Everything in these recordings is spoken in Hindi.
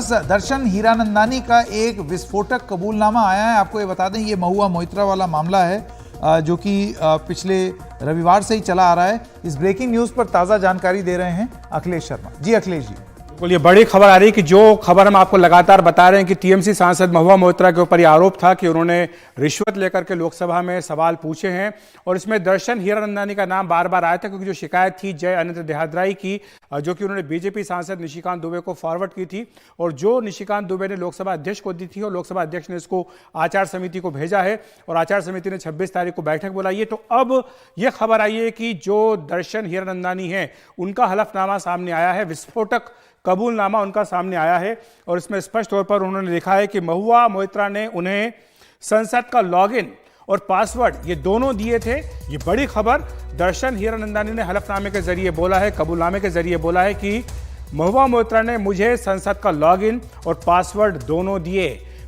दर्शन हीरानंदानी का एक विस्फोटक कबूलनामा आया है। आपको ये बता दें, ये महुआ मोइत्रा वाला मामला है जो कि पिछले रविवार से ही चला आ रहा है। इस ब्रेकिंग न्यूज पर ताजा जानकारी दे रहे हैं अखिलेश शर्मा जी। अखिलेश जी, बिल्कुल, ये बड़ी खबर आ रही है कि जो खबर हम आपको लगातार बता रहे हैं कि टीएमसी सांसद महुआ मोइत्रा के ऊपर यह आरोप था कि उन्होंने रिश्वत लेकर के लोकसभा में सवाल पूछे हैं और इसमें दर्शन हीरानंदानी का नाम बार बार आया था, क्योंकि जो शिकायत थी जय अनंत देहाद्राई की, जो कि उन्होंने बीजेपी सांसद निशिकांत दुबे को फॉरवर्ड की थी और जो निशिकांत दुबे ने लोकसभा अध्यक्ष को दी थी और लोकसभा अध्यक्ष ने इसको आचार समिति को भेजा है और आचार समिति ने 26 तारीख को बैठक बुलाई है। तो अब यह खबर आई है कि जो दर्शन हीरानंदानी है उनका हलफनामा सामने आया है, विस्फोटक कबूलनामा उनका सामने आया है और इसमें स्पष्ट तौर पर उन्होंने लिखा है कि महुआ मोइत्रा ने उन्हें संसद का लॉगिन और पासवर्ड ये दोनों दिए थे। ये बड़ी खबर दर्शन हीरानंदानी ने हलफनामे के जरिए बोला है, कबूलनामे के जरिए बोला है कि महुआ मोइत्रा ने मुझे संसद का लॉगिन और पासवर्ड दोनों दिए।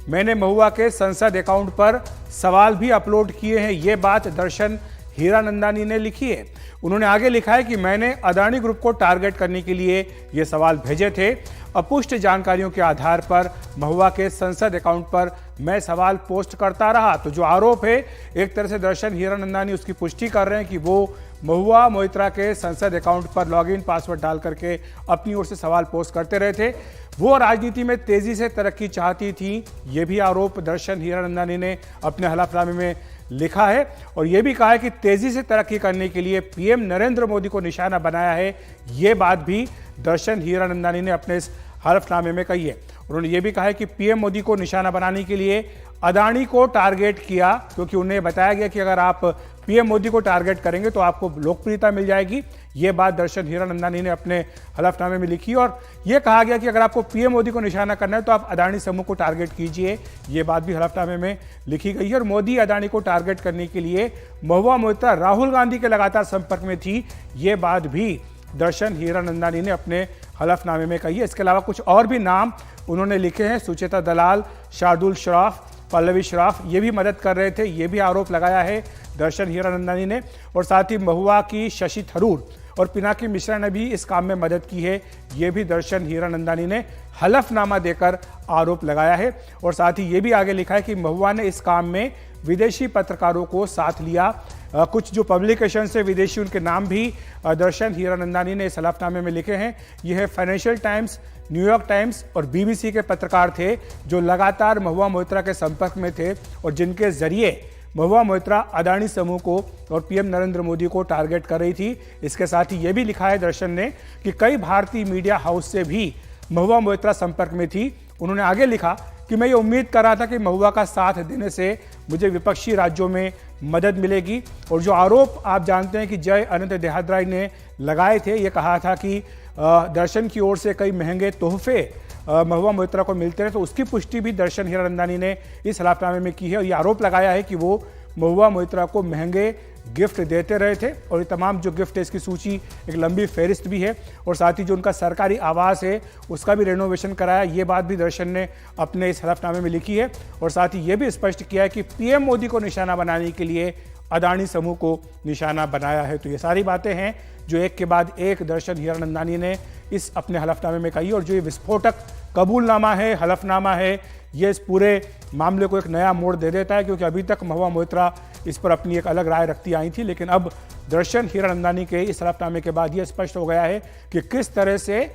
मैंने महुआ के संसद अकाउंट पर सवाल भी अपलोड किए हैं। ये बात दर्शन हीरानंदानी ने लिखी है। उन्होंने आगे लिखा है कि मैंने अदानी ग्रुप को टारगेट करने के लिए ये सवाल भेजे थे। अपुष्ट जानकारियों के आधार पर महुआ के संसद अकाउंट पर मैं सवाल पोस्ट करता रहा। तो जो आरोप है, एक तरह से दर्शन हीरानंदानी उसकी पुष्टि कर रहे हैं कि वो महुआ मोइत्रा के संसद अकाउंट पर लॉगिन पासवर्ड डाल करके अपनी ओर से सवाल पोस्ट करते रहे थे। वो राजनीति में तेजी से तरक्की चाहती थी, ये भी आरोप दर्शन हीरानंदानी ने अपने हलफनामे में लिखा है और यह भी कहा है कि तेजी से तरक्की करने के लिए पीएम नरेंद्र मोदी को निशाना बनाया है। ये बात भी दर्शन हीरानंदानी ने अपने इस हलफनामे में कही है। उन्होंने ये भी कहा है कि पीएम मोदी को निशाना बनाने के लिए अदानी को टारगेट किया, क्योंकि उन्हें बताया गया कि अगर आप पीएम मोदी को टारगेट करेंगे तो आपको लोकप्रियता मिल जाएगी। ये बात दर्शन हीरानंदानी ने अपने हलफनामे में लिखी और यह कहा गया कि अगर आपको पीएम मोदी को निशाना करना है तो आप अदानी समूह को टारगेट कीजिए। ये बात भी हलफनामे में लिखी गई है और मोदी अदानी को टारगेट करने के लिए महुआ मोइत्रा राहुल गांधी के लगातार संपर्क में थी। ये बात भी दर्शन हीरानंदानी ने अपने हलफनामे में कही है। इसके अलावा कुछ और भी नाम उन्होंने लिखे हैं। सुचेता दलाल, शार्दुल शराफ, पल्लवी शराफ, ये भी मदद कर रहे थे। ये भी आरोप लगाया है दर्शन हीरानंदानी ने और साथ ही महुआ की शशि थरूर और पिनाकी मिश्रा ने भी इस काम में मदद की है। ये भी दर्शन हीरानंदानी ने हलफनामा देकर आरोप लगाया है और साथ ही ये भी आगे लिखा है कि महुआ ने इस काम में विदेशी पत्रकारों को साथ लिया। कुछ जो पब्लिकेशन से विदेशी, उनके नाम भी दर्शन हीरानंदानी ने इस हलफनामे में लिखे हैं। यह है फाइनेंशियल टाइम्स, न्यूयॉर्क टाइम्स और बीबीसी के पत्रकार थे जो लगातार महुआ मोइत्रा के संपर्क में थे और जिनके जरिए महुआ मोइत्रा अदानी समूह को और पीएम नरेंद्र मोदी को टारगेट कर रही थी। इसके साथ ही यह भी लिखा है दर्शन ने कि कई भारतीय मीडिया हाउस से भी महुआ मोइत्रा संपर्क में थी। उन्होंने आगे लिखा कि मैं ये उम्मीद कर रहा था कि महुआ का साथ देने से मुझे विपक्षी राज्यों में मदद मिलेगी। और जो आरोप आप जानते हैं कि जय अनंत देहाद्राई ने लगाए थे, ये कहा था कि दर्शन की ओर से कई महंगे तोहफे महुआ मोइत्रा को मिलते रहे, तो उसकी पुष्टि भी दर्शन हीरानंदानी ने इस हलफनामे में की है और ये आरोप लगाया है कि वो महुआ मोइत्रा को महंगे गिफ्ट देते रहे थे और ये तमाम जो गिफ्ट है इसकी सूची एक लंबी फहरिस्त भी है और साथ ही जो उनका सरकारी आवास है उसका भी रेनोवेशन कराया। ये बात भी दर्शन ने अपने इस हलफनामे में लिखी है और साथ ही ये भी स्पष्ट किया है कि पीएम मोदी को निशाना बनाने के लिए अदानी समूह को निशाना बनाया है। तो ये सारी बातें हैं जो एक के बाद एक दर्शन हीरानंदानी ने इस अपने हलफनामे में कही और जो ये विस्फोटक कबूलनामा है, हलफनामा है, ये इस पूरे मामले को एक नया मोड़ दे देता है, क्योंकि अभी तक महुआ मोइत्रा इस पर अपनी एक अलग राय रखती आई थी, लेकिन अब दर्शन हीरानंदानी के इस हलफनामे के बाद यह स्पष्ट हो गया है कि किस तरह से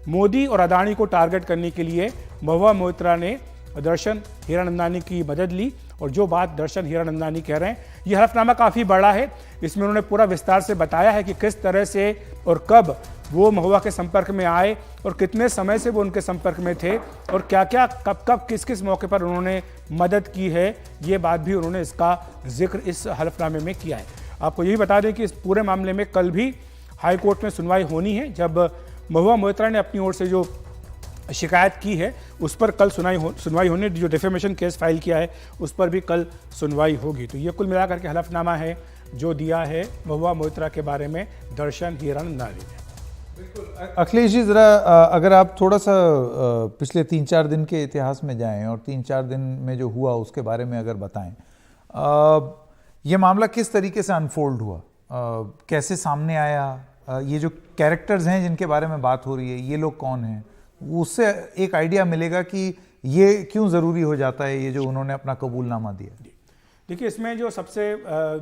मोदी और अदानी को टारगेट करने के लिए महुआ मोइत्रा ने दर्शन हीरानंदानी की मदद ली। और जो बात दर्शन हीरानंदानी कह रहे हैं, यह हलफनामा काफ़ी बड़ा है। इसमें उन्होंने पूरा विस्तार से बताया है कि किस तरह से और कब वो महुआ के संपर्क में आए और कितने समय से वो उनके संपर्क में थे और क्या क्या कब कब किस किस मौके पर उन्होंने मदद की है। ये बात भी उन्होंने इसका जिक्र इस हलफनामे में किया है। आपको यही बता दें कि इस पूरे मामले में कल भी हाई कोर्ट में सुनवाई होनी है। जब महुआ मोइत्रा ने अपनी ओर से जो शिकायत की है उस पर कल सुनवाई होनी, जो डिफेमेशन केस फाइल किया है उस पर भी कल सुनवाई होगी। तो ये कुल मिलाकर के हलफनामा है जो दिया है महुआ मोइत्रा के बारे में दर्शन हीरानंदानी ने। बिल्कुल अखिलेश जी, ज़रा अगर आप थोड़ा सा पिछले 3-4 दिन के इतिहास में जाएं और 3-4 दिन में जो हुआ उसके बारे में अगर बताएं, ये मामला किस तरीके से अनफोल्ड हुआ, कैसे सामने आया, ये जो कैरेक्टर्स हैं जिनके बारे में बात हो रही है, ये लोग कौन हैं, उससे एक आइडिया मिलेगा कि ये क्यों ज़रूरी हो जाता है, ये जो उन्होंने अपना कबूलनामा दिया। देखिए, इसमें जो सबसे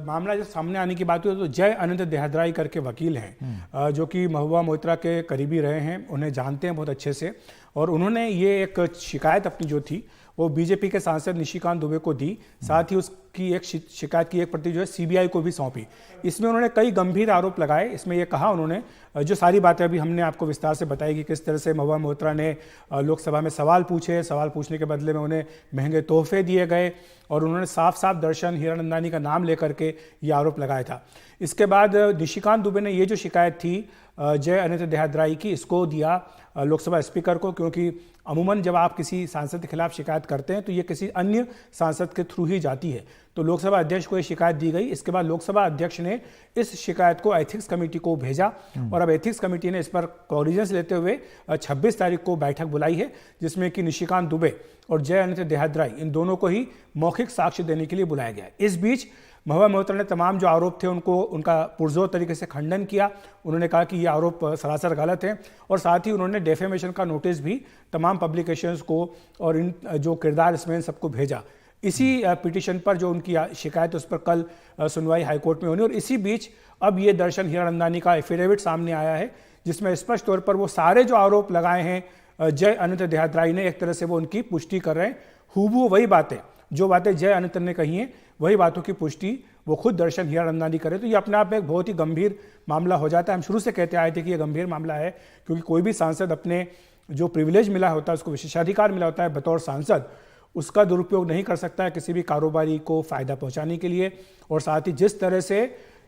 मामला जो सामने आने की बात हुई तो जय अनंत देहदराई करके वकील हैं, जो कि महुआ मोइत्रा के करीबी रहे हैं, उन्हें जानते हैं बहुत अच्छे से। और उन्होंने ये एक शिकायत अपनी जो थी वो बीजेपी के सांसद निशिकांत दुबे को दी, साथ ही उसकी एक शिकायत की एक प्रति जो है सीबीआई को भी सौंपी। इसमें उन्होंने कई गंभीर आरोप लगाए। इसमें ये कहा उन्होंने, जो सारी बातें अभी हमने आपको विस्तार से बताई कि किस तरह से महुआ मोइत्रा ने लोकसभा में सवाल पूछे, सवाल पूछने के बदले में उन्हें महंगे तोहफे दिए गए, और उन्होंने साफ साफ दर्शन हीरानंदानी का नाम लेकर के ये आरोप लगाया था। इसके बाद निशिकांत दुबे ने ये जो शिकायत थी जय अनंत देहदराई की, इसको दिया लोकसभा स्पीकर को, क्योंकि अमूमन जब आप किसी सांसद के खिलाफ शिकायत करते हैं तो ये किसी अन्य सांसद के थ्रू ही जाती है। तो लोकसभा अध्यक्ष को ये शिकायत दी गई। इसके बाद लोकसभा अध्यक्ष ने इस शिकायत को एथिक्स कमेटी को भेजा, और अब एथिक्स कमेटी ने इस पर कॉग्निजेंस लेते हुए 26 तारीख को बैठक बुलाई है, जिसमें कि निशिकांत दुबे और जय अनंत देहदराई इन दोनों को ही मौखिक साक्ष्य देने के लिए बुलाया गया है। इस बीच महुआ मोइत्रा ने तमाम जो आरोप थे उनका पुरजोर तरीके से खंडन किया। उन्होंने कहा कि ये आरोप सरासर गलत हैं, और साथ ही उन्होंने डेफेमेशन का नोटिस भी तमाम पब्लिकेशंस को और इन जो किरदार इसमें सबको भेजा। इसी पिटीशन पर जो उनकी शिकायत है उस पर कल सुनवाई हाईकोर्ट में होनी। और इसी बीच अब ये दर्शन हीरानंदानी का एफिडेविट सामने आया है, जिसमें स्पष्ट तौर पर वो सारे जो आरोप लगाए हैं जय अनंत देहदराई ने, एक तरह से वो उनकी पुष्टि कर रहे हैं। हूबहू वही बातें, जो बातें जय अनंत ने कही हैं, वही बातों की पुष्टि वो खुद दर्शन हीरानंदानी करे। तो ये अपने आप में एक बहुत ही गंभीर मामला हो जाता है। हम शुरू से कहते आए थे कि ये गंभीर मामला है, क्योंकि कोई भी सांसद अपने जो प्रिविलेज मिला होता है, उसको विशेषाधिकार मिला होता है बतौर सांसद, उसका दुरुपयोग नहीं कर सकता है किसी भी कारोबारी को फायदा पहुंचाने के लिए। और साथ ही जिस तरह से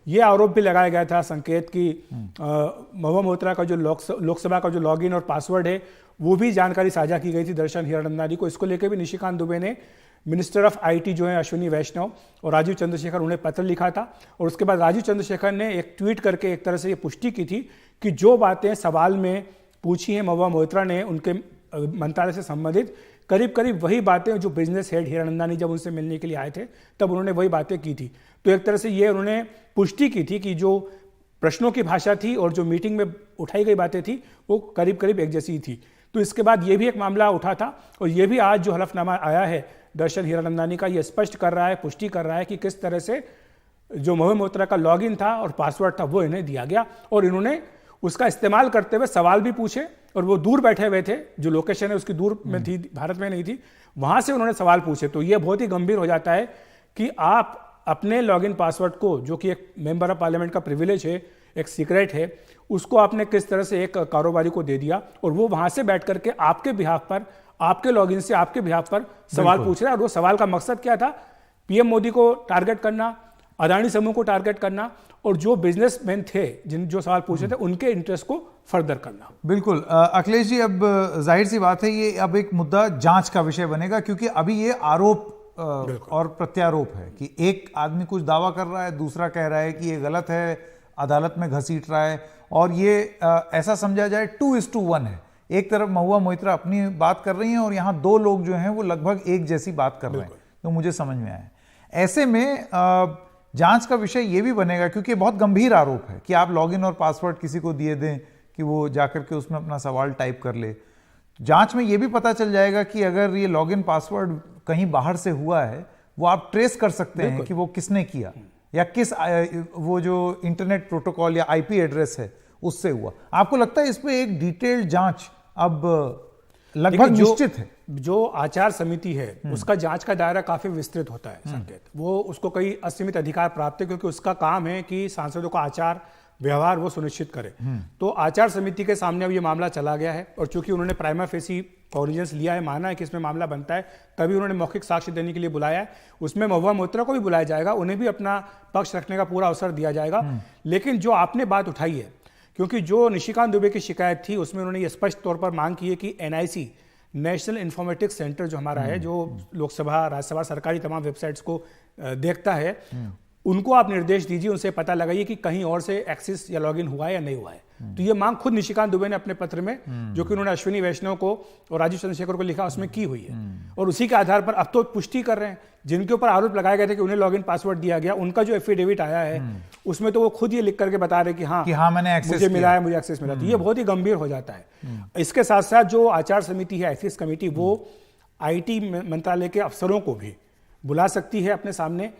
ये आरोप भी लगाया गया था संकेत की महुआ मोइत्रा का जो लोकसभा का जो लॉगिन और पासवर्ड है वो भी जानकारी साझा की गई थी दर्शन हीरानंदानी को। इसको लेकर भी निशिकांत दुबे ने मिनिस्टर ऑफ आईटी जो है अश्विनी वैष्णव और राजीव चंद्रशेखर, उन्हें पत्र लिखा था। और उसके बाद राजीव चंद्रशेखर ने एक ट्वीट करके एक तरह से ये पुष्टि की थी कि जो बातें सवाल में पूछी हैं महुआ मोइत्रा ने उनके मंत्रालय से संबंधित, करीब करीब वही बातें जो बिजनेस हेड हीरानंदानी जब उनसे मिलने के लिए आए थे तब उन्होंने वही बातें की थी। तो एक तरह से ये उन्होंने पुष्टि की थी कि जो प्रश्नों की भाषा थी और जो मीटिंग में उठाई गई बातें थी वो करीब करीब एक जैसी थी। तो इसके बाद ये भी एक मामला उठा था, और ये भी आज जो हलफनामा आया है दर्शन हीरानंदानी का, ये स्पष्ट कर रहा है, पुष्टि कर रहा है कि किस तरह से जो महुआ मोइत्रा का लॉगिन था और पासवर्ड था वो इन्हें दिया गया, और इन्होंने उसका इस्तेमाल करते हुए सवाल भी पूछे। और वो दूर बैठे हुए थे, जो लोकेशन है उसकी दूर में थी, भारत में नहीं थी, वहां से उन्होंने सवाल पूछे। तो ये बहुत ही गंभीर हो जाता है कि आप अपने लॉगिन पासवर्ड को, जो कि एक मेंबर ऑफ पार्लियामेंट का प्रिविलेज है, एक सीक्रेट है, उसको आपने किस तरह से एक कारोबारी को दे दिया, और वो वहां से बैठ करके आपके बिहाफ पर, आपके लॉगिन से आपके बिहाफ पर सवाल पूछ रहा है। और वो सवाल का मकसद क्या था? पीएम मोदी को टारगेट करना, अदानी समूह को टारगेट करना, और जो बिजनेसमैन थे जिन जो सवाल पूछे थे उनके इंटरेस्ट को फर्दर करना। बिल्कुल अखिलेश जी, अब जाहिर सी बात है ये अब एक मुद्दा जांच का विषय बनेगा, क्योंकि अभी ये आरोप और प्रत्यारोप है कि एक आदमी कुछ दावा कर रहा है, दूसरा कह रहा है कि ये गलत है, अदालत में घसीट रहा है, और ये ऐसा समझा जाए 2:1 है। एक तरफ महुआ मोइत्रा अपनी बात कर रही हैं और यहाँ दो लोग जो हैं वो लगभग एक जैसी बात कर रहे हैं, तो मुझे समझ में आया। ऐसे में जांच का विषय ये भी बनेगा, क्योंकि बहुत गंभीर आरोप है कि आप लॉगिन और पासवर्ड किसी को दिए दें कि वो जाकर के उसमें अपना सवाल टाइप कर ले। जांच में ये भी पता चल जाएगा कि अगर ये लॉगिन पासवर्ड कहीं बाहर से हुआ है, वो आप ट्रेस कर सकते हैं कि वो किसने किया, या किस वो जो इंटरनेट प्रोटोकॉल या आईपी एड्रेस है उससे हुआ। आपको लगता है इस पे एक डिटेल्ड जांच अब लगभग निश्चित है? जो आचार समिति है उसका जांच का दायरा काफी विस्तृत होता है संकेत, वो उसको कई असीमित अधिकार प्राप्त है, क्योंकि उसका काम है कि सांसदों का आचार व्यवहार वो सुनिश्चित करे। तो आचार समिति के सामने अब ये मामला चला गया है, और चूंकि उन्होंने प्राइमा फेसी कॉग्निजेंस लिया है, माना है कि इसमें मामला बनता है, तभी उन्होंने मौखिक साक्ष्य देने के लिए बुलाया है। उसमें महुआ मोइत्रा को भी बुलाया जाएगा, उन्हें भी अपना पक्ष रखने का पूरा अवसर दिया जाएगा। लेकिन जो आपने बात उठाई है, क्योंकि जो निशिकांत दुबे की शिकायत थी उसमें उन्होंने ये स्पष्ट तौर पर मांग की है कि एनआईसी, नेशनल इन्फॉर्मेटिक्स सेंटर जो हमारा है, जो लोकसभा राज्यसभा सरकारी तमाम वेबसाइट्स को देखता है, उनको आप निर्देश दीजिए, उनसे पता लगाइए कि कहीं और से एक्सेस या लॉगिन हुआ है या नहीं हुआ है। तो ये मांग खुद निशिकांत दुबे ने अपने पत्र में, जो कि उन्होंने अश्विनी वैष्णव को और राजीव चंद्रशेखर को लिखा, उसमें की हुई है। और उसी के आधार पर अब तो पुष्टि कर रहे हैं, जिनके ऊपर आरोप लगाए गए थे कि उन्हें लॉगिन पासवर्ड दिया गया, उनका जो एफिडेविट आया है उसमें तो वो खुद ये लिख करके बता रहे कि हाँ मैंने एक्सेस मुझे मिला है, मुझे एक्सेस मिला। तो ये बहुत ही गंभीर हो जाता है। इसके साथ साथ जो आचार समिति है, एथिक्स कमेटी, वो आईटी मंत्रालय के अफसरों को भी बुला सकती है अपने सामने,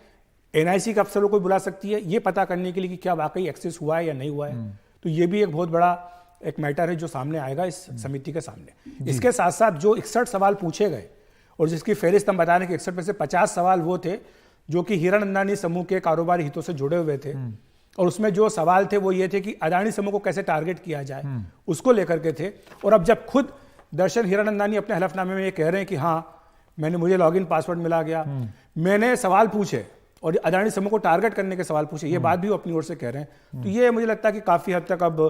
एनआईसी के अफसरों को बुला सकती है, ये पता करने के लिए कि क्या वाकई एक्सेस हुआ है या नहीं हुआ है। तो ये भी एक बहुत बड़ा एक मैटर है जो सामने आएगा इस समिति के सामने। इसके साथ साथ जो 61 सवाल पूछे गए और जिसकी फहरिस्त हम बता रहे हैं कि 61 में से 50 सवाल वो थे जो कि हीरानंदानी समूह के कारोबारी हितों से जुड़े हुए थे, और उसमें जो सवाल थे वो ये थे कि अदानी समूह को कैसे टारगेट किया जाए, उसको लेकर के थे। और अब जब खुद दर्शन हीरानंदानी अपने हलफनामे में ये कह रहे हैं कि हाँ मुझे लॉगिन पासवर्ड मिला गया, मैंने सवाल पूछे और अदानी समूह को टारगेट करने के सवाल पूछे, ये बात भी वो अपनी ओर से कह रहे हैं। तो ये मुझे लगता है कि काफी हद तक अब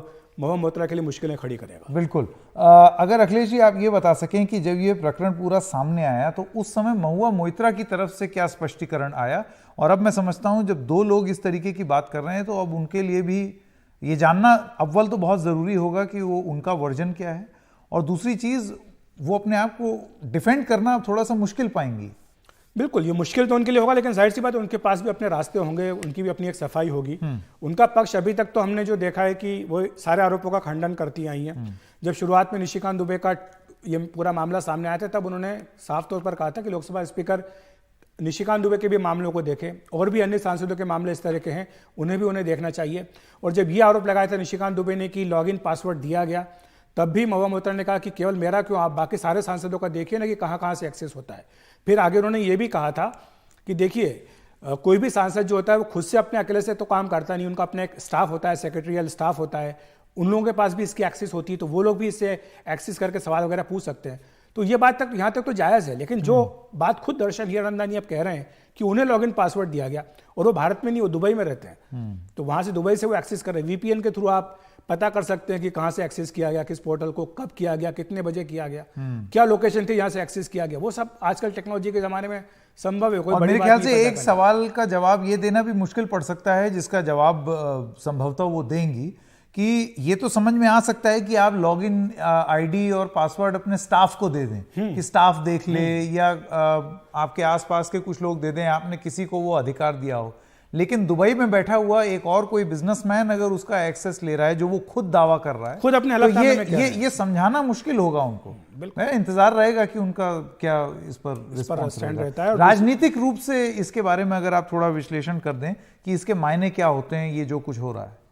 महुआ मोइत्रा के लिए मुश्किलें खड़ी करेगा। बिल्कुल। अगर अखिलेश जी आप ये बता सकें कि जब ये प्रकरण पूरा सामने आया तो उस समय महुआ मोइत्रा की तरफ से क्या स्पष्टीकरण आया, और अब मैं समझता हूं जब दो लोग इस तरीके की बात कर रहे हैं तो अब उनके लिए भी ये जानना अव्वल तो बहुत ज़रूरी होगा कि वो उनका वर्जन क्या है, और दूसरी चीज़ वो अपने आप को डिफेंड करना थोड़ा सा मुश्किल पाएंगी। बिल्कुल, ये मुश्किल तो उनके लिए होगा, लेकिन जाहिर सी बात है उनके पास भी अपने रास्ते होंगे, उनकी भी अपनी एक सफाई होगी। उनका पक्ष अभी तक तो हमने जो देखा है कि वो सारे आरोपों का खंडन करती आई हैं। जब शुरुआत में निशिकांत दुबे का ये पूरा मामला सामने आया था तब उन्होंने साफ तौर पर कहा था कि लोकसभा स्पीकर निशिकांत दुबे के भी मामलों को देखें, और भी अन्य सांसदों के मामले इस तरह के हैं उन्हें देखना चाहिए। और जब ये आरोप लगाया था निशिकांत दुबे ने कि लॉगिन पासवर्ड दिया गया, तब भी महुआ मोइत्रा ने कहा कि केवल मेरा क्यों, आप बाकी सारे सांसदों का देखिए ना कि कहाँ से एक्सेस होता है। फिर आगे उन्होंने ये भी कहा था कि देखिए कोई भी सांसद जो होता है वो खुद से अपने अकेले से तो काम करता नहीं, उनका अपना एक स्टाफ होता है, सेक्रेटरियल स्टाफ होता है, उन लोगों के पास भी इसकी एक्सेस होती है, तो वो लोग भी इससे एक्सेस करके सवाल वगैरह पूछ सकते हैं। तो ये बात तक यहाँ तक तो जायज़ है, लेकिन जो बात खुद दर्शन हीरानंदानी अब कह रहे हैं कि उन्हें लॉगिन पासवर्ड दिया गया और वो भारत में नहीं, वो दुबई में रहते हैं, तो वहाँ से दुबई से वो एक्सेस कर रहे हैं। वीपीएन के थ्रू आप पता कर सकते हैं कि कहां से एक्सेस किया गया, किस पोर्टल को कब किया गया, कितने बजे किया गया, क्या लोकेशन थी यहां से एक्सेस किया गया, वो सब आजकल टेक्नोलॉजी के जमाने में संभव है। कोई और मेरे ख्याल से एक सवाल का जवाब ये देना भी मुश्किल पड़ सकता है, जिसका जवाब संभवतः वो देंगी, कि ये तो समझ में आ सकता है कि आप लॉगिन आईडी और पासवर्ड अपने स्टाफ को दे दें कि स्टाफ देख ले, या आपके आसपास के कुछ लोग दे दें, आपने किसी को वो अधिकार दिया हो। लेकिन दुबई में बैठा हुआ एक और कोई बिजनेसमैन अगर उसका एक्सेस ले रहा है, जो वो खुद दावा कर रहा है, खुद अपने तो ये समझाना मुश्किल होगा उनको। इंतजार रहेगा कि उनका क्या इस पर रिस्पॉन्स रहता है। राजनीतिक रूप से इसके बारे में अगर आप थोड़ा विश्लेषण कर दें कि इसके मायने क्या होते हैं, ये जो कुछ हो रहा है।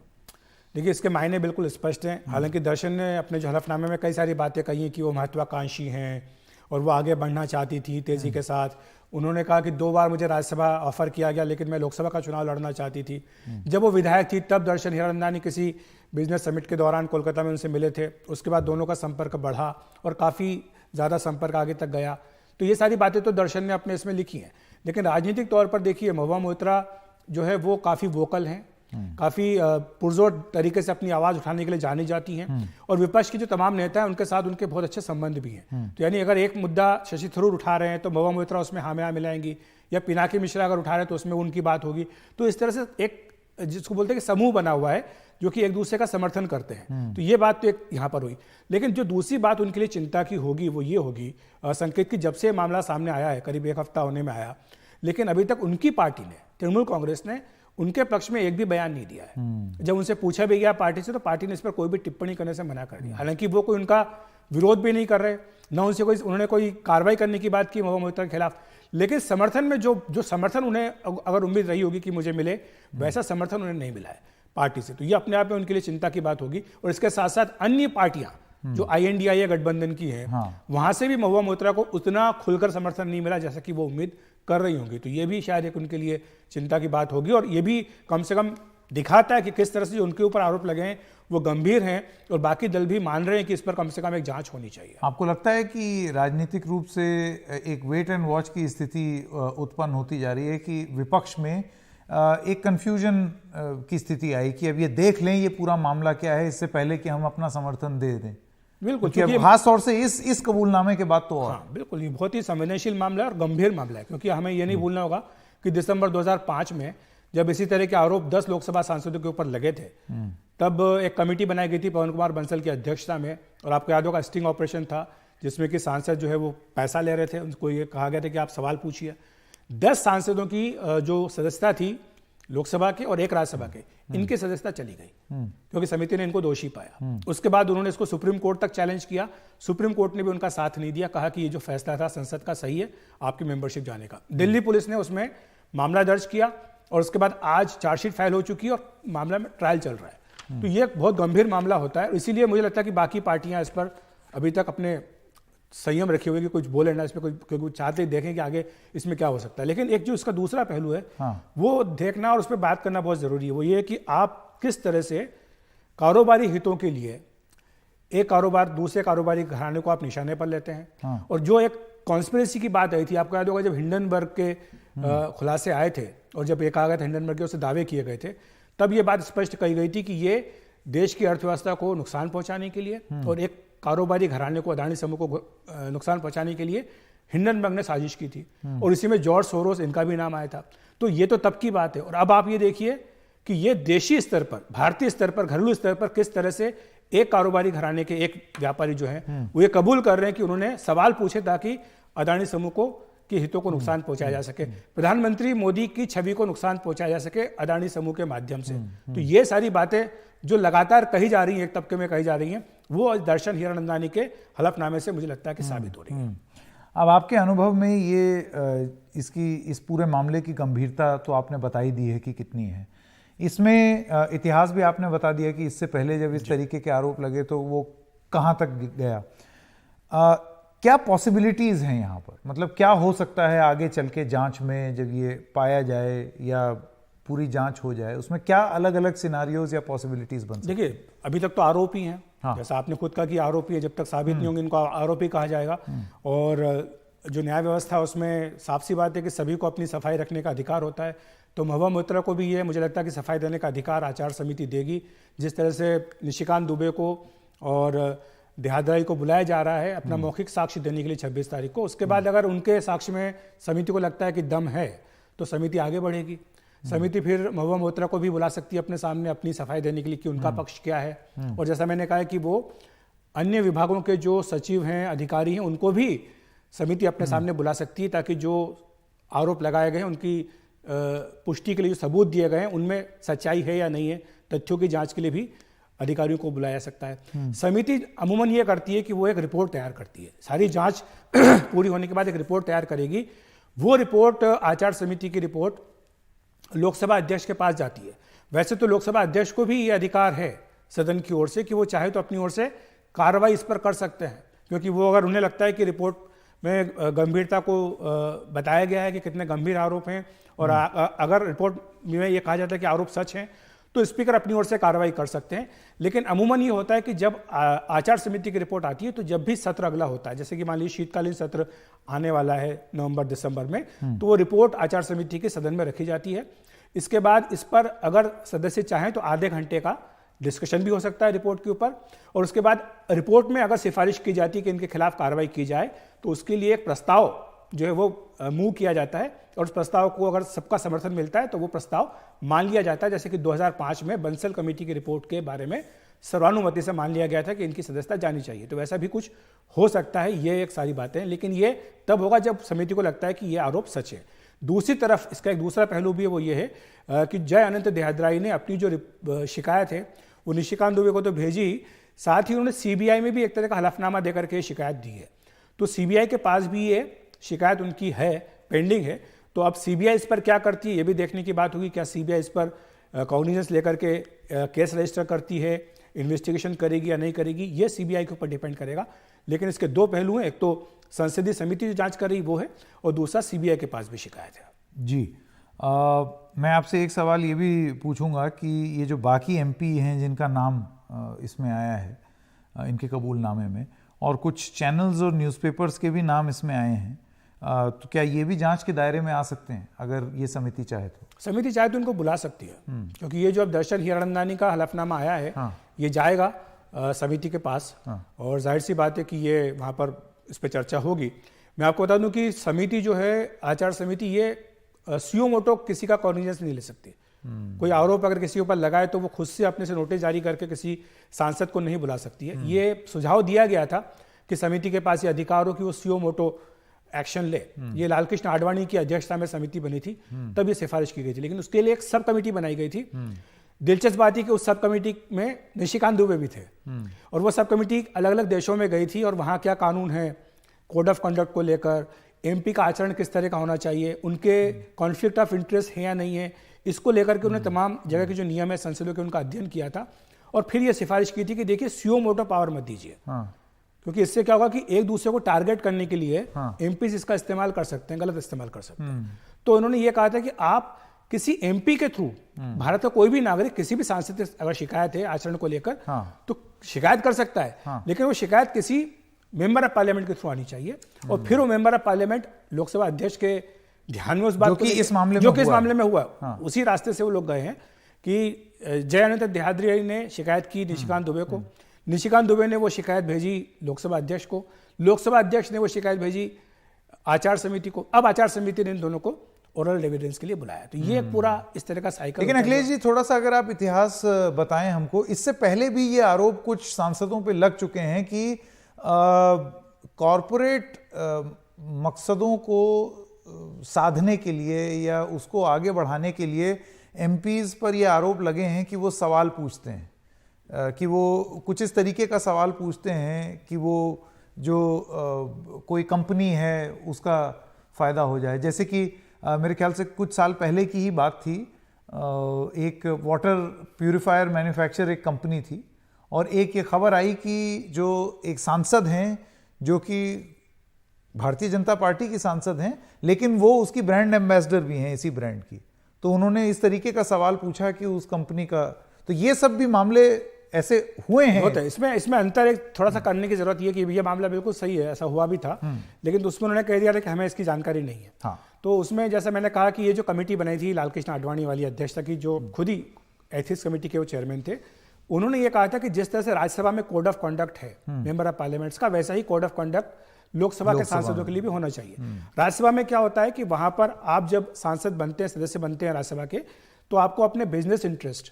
देखिए, इसके मायने बिल्कुल स्पष्ट हैं। हालांकि दर्शन ने अपने जो हलफनामे में कई सारी बातें कही हैं कि वो महत्वाकांक्षी हैं और वो आगे बढ़ना चाहती थी तेजी के साथ। उन्होंने कहा कि 2 बार मुझे राज्यसभा ऑफर किया गया, लेकिन मैं लोकसभा का चुनाव लड़ना चाहती थी। जब वो विधायक थी तब दर्शन हीरानंदानी किसी बिजनेस समिट के दौरान कोलकाता में उनसे मिले थे। उसके बाद दोनों का संपर्क बढ़ा और काफ़ी ज़्यादा संपर्क आगे तक गया। तो ये सारी बातें तो दर्शन ने अपने इसमें लिखी हैं। लेकिन राजनीतिक तौर पर देखिए, महुआ मोइत्रा जो है वो काफ़ी वोकल हैं, काफी पुरजोर तरीके से अपनी आवाज उठाने के लिए जानी जाती हैं, और विपक्ष के जो तमाम नेता हैं उनके साथ उनके बहुत अच्छे संबंध भी हैं। तो यानी अगर एक मुद्दा शशि थरूर उठा रहे हैं तो महुआ मोइत्रा उसमें हाँ में हाँ मिलाएंगी, या पिनाकी मिश्रा अगर उठा रहे हैं तो उसमें उनकी बात होगी। तो इस तरह से एक जिसको बोलते हैं कि समूह बना हुआ है जो कि एक दूसरे का समर्थन करते हैं। तो ये बात तो एक यहाँ पर हुई। लेकिन जो दूसरी बात उनके लिए चिंता की होगी वो ये होगी, संकेत की जब से मामला सामने आया है, करीब 1 हफ्ता होने में आया, लेकिन अभी तक उनकी पार्टी ने, तृणमूल कांग्रेस ने उनके पक्ष में एक भी बयान नहीं दिया है। जब उनसे पूछा भी गया पार्टी से, तो पार्टी ने इस पर कोई भी टिप्पणी करने से मना कर दिया। हालांकि वो कोई उनका विरोध भी नहीं कर रहे, न उनसे उन्होंने कोई कार्रवाई करने की बात की महुआ मोइत्रा के खिलाफ, लेकिन समर्थन में जो समर्थन उन्हें अगर उम्मीद रही होगी कि मुझे मिले, वैसा समर्थन उन्हें नहीं मिला है पार्टी से। तो ये अपने आप में उनके लिए चिंता की बात होगी। और इसके साथ साथ अन्य पार्टियां जो INDIA गठबंधन की है, वहां से भी महुआ मोइत्रा को उतना खुलकर समर्थन नहीं मिला जैसा कि वो उम्मीद कर रही होंगी। तो ये भी शायद एक उनके लिए चिंता की बात होगी, और ये भी कम से कम दिखाता है कि किस तरह से जो उनके ऊपर आरोप लगे हैं वो गंभीर हैं, और बाकी दल भी मान रहे हैं कि इस पर कम से कम एक जांच होनी चाहिए। आपको लगता है कि राजनीतिक रूप से एक वेट एंड वॉच की स्थिति उत्पन्न होती जा रही है, कि विपक्ष में एक कंफ्यूजन की स्थिति आई कि अब ये देख लें ये पूरा मामला क्या है, इससे पहले कि हम अपना समर्थन दे दें? बिल्कुल, क्योंकि खास तौर से इस कबूलनामे के बाद तो हाँ, बिल्कुल ये बहुत ही संवेदनशील मामला है और गंभीर मामला है। क्योंकि हमें ये नहीं भूलना होगा कि दिसंबर 2005 में जब इसी तरह के आरोप 10 लोकसभा सांसदों के ऊपर लगे थे, तब एक कमेटी बनाई गई थी पवन कुमार बंसल की अध्यक्षता में, और आपको याद होगा स्टिंग ऑपरेशन था जिसमें कि सांसद जो है वो पैसा ले रहे थे, उनको ये कहा गया था कि आप सवाल पूछिए। 10 सांसदों की जो सदस्यता थी लोकसभा के और 1 राज्यसभा के, इनकी सदस्यता चली गई क्योंकि समिति ने इनको दोषी पाया। उसके बाद उन्होंने इसको सुप्रीम कोर्ट तक चैलेंज किया, सुप्रीम कोर्ट ने भी उनका साथ नहीं दिया, कहा कि ये जो फैसला था संसद का सही है आपकी मेंबरशिप जाने का। दिल्ली पुलिस ने उसमें मामला दर्ज किया और उसके बाद आज चार्जशीट फाइल हो चुकी है और मामला में ट्रायल चल रहा है। तो ये एक बहुत गंभीर मामला होता है, इसीलिए मुझे लगता है कि बाकी पार्टियां इस पर अभी तक अपने संयम रखे हुए कि कुछ बोले ना इस पर, क्योंकि चाहते ही देखें कि आगे इसमें क्या हो सकता है। लेकिन एक जो इसका दूसरा पहलू है वो देखना और उस पर बात करना बहुत जरूरी है। वो ये कि आप किस तरह से कारोबारी हितों के लिए एक कारोबार दूसरे कारोबारी घराने को आप निशाने पर लेते हैं। और जो एक कॉन्स्पिरेसी की बात आई थी, आपको याद होगा जब हिंडनबर्ग के खुलासे आए थे और जब ये कहा गया था हिंडनबर्ग के उससे दावे किए गए थे, तब ये बात स्पष्ट कही गई थी कि ये देश की अर्थव्यवस्था को नुकसान पहुंचाने के लिए और एक कारोबारी घराने को, अदानी समूह को नुकसान पहुंचाने के लिए हिंडनबर्ग ने साजिश की थी। और इसी में जॉर्ज सोरोस, इनका भी नाम आया था। तो ये तो तब की बात है। और अब आप ये देखिए कि ये देशी स्तर पर, भारतीय स्तर पर, घरेलू स्तर पर किस तरह से एक कारोबारी घराने के एक व्यापारी जो है वो ये कबूल कर रहे हैं कि उन्होंने सवाल पूछे ताकि अदानी समूह को के हितों को नुकसान पहुंचाया जा सके, प्रधानमंत्री मोदी की छवि को नुकसान पहुंचाया जा सके अदानी समूह के माध्यम से। तो ये सारी बातें जो लगातार कही जा रही हैं, एक तबके में कही जा रही हैं, वो दर्शन हीरानंदानी के हलफनामे से मुझे लगता है कि साबित हो रही है। अब आपके अनुभव में ये इस पूरे मामले की गंभीरता तो आपने बताई दी है कि कितनी है। इसमें इतिहास भी आपने बता दिया कि इससे पहले जब इस तरीके के आरोप लगे तो वो कहाँ तक गया। क्या पॉसिबिलिटीज हैं यहाँ पर, मतलब क्या हो सकता है आगे चल के जांच में जब ये पाया जाए या पूरी जांच हो जाए, उसमें क्या अलग अलग सिनारियोज या पॉसिबिलिटीज बन सकती? देखिए अभी तक तो आरोपी हैं। जैसा आपने खुद कहा कि आरोपी है, जब तक साबित नहीं होंगे इनको आरोपी कहा जाएगा। और जो न्याय व्यवस्था उसमें साफ सी बात है कि सभी को अपनी सफाई रखने का अधिकार होता है। तो महुआ मोइत्रा को भी ये मुझे लगता है कि सफाई देने का अधिकार आचार समिति देगी। जिस तरह से निशिकांत दुबे को और देहाद्राई को बुलाया जा रहा है अपना मौखिक साक्ष्य देने के लिए 26 तारीख को, उसके बाद अगर उनके साक्ष्य में समिति को लगता है कि दम है तो समिति आगे बढ़ेगी। समिति फिर महुआ मोइत्रा को भी बुला सकती है अपने सामने अपनी सफाई देने के लिए कि उनका पक्ष क्या है। और जैसा मैंने कहा है कि वो अन्य विभागों के जो सचिव हैं, अधिकारी हैं, उनको भी समिति अपने सामने बुला सकती है ताकि जो आरोप लगाए गए हैं उनकी पुष्टि के लिए जो सबूत दिए गए हैं उनमें सच्चाई है या नहीं है, तथ्यों की जांच के लिए भी अधिकारियों को बुलाया सकता है। समिति अमूमन ये करती है कि वो एक रिपोर्ट तैयार करती है, सारी जांच पूरी होने के बाद एक रिपोर्ट तैयार करेगी। वो रिपोर्ट, आचार समिति की रिपोर्ट, लोकसभा अध्यक्ष के पास जाती है। वैसे तो लोकसभा अध्यक्ष को भी ये अधिकार है सदन की ओर से कि वो चाहे तो अपनी ओर से कार्रवाई इस पर कर सकते हैं, क्योंकि वो अगर उन्हें लगता है कि रिपोर्ट में गंभीरता को बताया गया है कि कितने गंभीर आरोप हैं और अगर रिपोर्ट में ये कहा जाता है कि आरोप सच हैं तो स्पीकर अपनी ओर से कार्रवाई कर सकते हैं। लेकिन अमूमन ये होता है कि जब आचार समिति की रिपोर्ट आती है तो जब भी सत्र अगला होता है, जैसे कि मान लीजिए शीतकालीन सत्र आने वाला है नवंबर दिसंबर में, तो वो रिपोर्ट आचार समिति के सदन में रखी जाती है। इसके बाद इस पर अगर सदस्य चाहें तो आधे घंटे का डिस्कशन भी हो सकता है रिपोर्ट के ऊपर। और उसके बाद रिपोर्ट में अगर सिफारिश की जाती है कि इनके खिलाफ कार्रवाई की जाए तो उसके लिए एक प्रस्ताव जो है वो मूव किया जाता है और उस प्रस्ताव को अगर सबका समर्थन मिलता है तो वो प्रस्ताव मान लिया जाता है। जैसे कि 2005 में बंसल कमेटी की रिपोर्ट के बारे में सर्वानुमति से मान लिया गया था कि इनकी सदस्यता जानी चाहिए, तो वैसा भी कुछ हो सकता है। ये एक सारी बातें, लेकिन ये तब होगा जब समिति को लगता है कि ये आरोप सच है। दूसरी तरफ इसका एक दूसरा पहलू भी है, वो ये है कि जय अनंत देहाद्राई ने अपनी जो शिकायत है वो निशिकांत दुबे को तो भेजी, साथ ही उन्होंने सीबीआई में भी एक तरह का हलफनामा देकर के शिकायत दी है। तो सीबीआई के पास भी ये शिकायत उनकी है, पेंडिंग है। तो अब सीबीआई इस पर क्या करती है ये भी देखने की बात होगी। क्या सीबीआई इस पर कॉग्निजेंस लेकर के केस रजिस्टर करती है, इन्वेस्टिगेशन करेगी या नहीं करेगी, ये सीबीआई के ऊपर डिपेंड करेगा। लेकिन इसके दो पहलू हैं, एक तो संसदीय समिति जो जांच कर रही वो है और दूसरा सीबीआई के पास भी शिकायत है। जी, मैं आपसे एक सवाल ये भी पूछूंगा कि ये जो बाकी एमपी हैं जिनका नाम इसमें आया है इनके कबूलनामे में, और कुछ चैनल्स और न्यूज़पेपर्स के भी नाम इसमें आए हैं, तो क्या ये भी जांच के दायरे में आ सकते हैं अगर ये समिति चाहे तो? समिति चाहे तो इनको बुला सकती है, क्योंकि ये जो अब दर्शन हीरानंदानी का हलफनामा आया है ये जाएगा समिति के पास और जाहिर सी बात है कि ये वहाँ पर इस पर चर्चा होगी। मैं आपको बता दूं कि समिति जो है, आचार समिति, ये सुयो मोटो किसी का कॉग्निजेंस नहीं ले सकती। कोई आरोप अगर किसी ऊपर लगाए तो वो खुद से अपने से नोटिस जारी करके किसी सांसद को नहीं बुला सकती है। ये सुझाव दिया गया था कि समिति के पास ये अधिकार हो कि वो सुओ मोटो एक्शन ले। ये लालकृष्ण आडवाणी की अध्यक्षता में समिति बनी थी, तब ये सिफारिश की गई थी, लेकिन उसके लिए एक सब कमेटी बनाई गई थी। दिलचस्प बात है कि उस सब कमेटी में निशिकांत दुबे भी थे और वो सब कमेटी अलग अलग देशों में गई थी और वहाँ क्या कानून है कोड ऑफ कंडक्ट को लेकर, एमपी का आचरण किस तरह का होना चाहिए, उनके कॉन्फ्लिक्ट ऑफ इंटरेस्ट है या नहीं है, इसको लेकर के उन्होंने तमाम जगह के जो नियम है संसदों के उनका अध्ययन किया था और फिर ये सिफारिश की थी कि देखिए सुओ मोटो पावर मत दीजिए, क्योंकि इससे क्या होगा कि एक दूसरे को टारगेट करने के लिए एमपी इसका इस्तेमाल कर सकते हैं, गलत इस्तेमाल कर सकते हैं। तो उन्होंने ये कहा था कि आप किसी एमपी के थ्रू भारत का कोई भी नागरिक किसी भी सांसद से अगर शिकायत है आचरण को लेकर तो शिकायत कर सकता है, लेकिन वो शिकायत किसी मेंबर ऑफ पार्लियामेंट के थ्रू आनी चाहिए और फिर वो मेंबर ऑफ पार्लियामेंट लोकसभा अध्यक्ष के ध्यान में उस बात को इस मामले में हुआ उसी रास्ते से वो लोग गए हैं कि जयानंद देहाद्री ने शिकायत की निशिकांत दुबे को, निशिकांत दुबे ने वो शिकायत भेजी लोकसभा अध्यक्ष को, लोकसभा अध्यक्ष ने वो शिकायत भेजी आचार समिति को, अब आचार समिति ने इन दोनों को ओरल एविडेंस के लिए बुलाया। तो ये पूरा इस तरह का साइकिल। लेकिन अखिलेश जी थोड़ा सा अगर आप इतिहास बताएं हमको, इससे पहले भी ये आरोप कुछ सांसदों पे लग चुके हैं कि कॉरपोरेट मकसदों को साधने के लिए या उसको आगे बढ़ाने के लिए एमपीज पर ये आरोप लगे हैं कि वो सवाल पूछते हैं, कि वो कुछ इस तरीके का सवाल पूछते हैं कि वो जो कोई कंपनी है उसका फ़ायदा हो जाए। जैसे कि मेरे ख्याल से कुछ साल पहले की ही बात थी, एक वाटर प्यूरिफायर मैन्युफैक्चर एक कंपनी थी और एक ये खबर आई कि जो एक सांसद हैं जो कि भारतीय जनता पार्टी की सांसद हैं लेकिन वो उसकी ब्रांड एम्बेसडर भी हैं इसी ब्रांड की, तो उन्होंने इस तरीके का सवाल पूछा कि उस कंपनी का, तो ये सब भी मामले ऐसे हुए हैं। होता है, इसमें अंतर एक थोड़ा सा करने की जरूरत ये कि ये मामला बिल्कुल सही है, ऐसा हुआ भी था, लेकिन तो उसमें उन्होंने कह दिया था कि हमें इसकी जानकारी नहीं है। हाँ। तो उसमें जैसा मैंने कहा कि ये जो कमेटी बनाई थी लालकृष्ण आडवाणी वाली अध्यक्षता की, जो खुद ही एथिक्स कमेटी के वो चेयरमैन थे, उन्होंने ये कहा था कि जिस तरह से राज्यसभा में कोड ऑफ कंडक्ट है मेंबर ऑफ पार्लियामेंट्स का, वैसा ही कोड ऑफ कंडक्ट लोकसभा के सांसदों के लिए भी होना चाहिए। राज्यसभा में क्या होता है कि वहां पर आप जब सांसद बनते हैं, सदस्य बनते हैं राज्यसभा के, तो आपको अपने बिजनेस इंटरेस्ट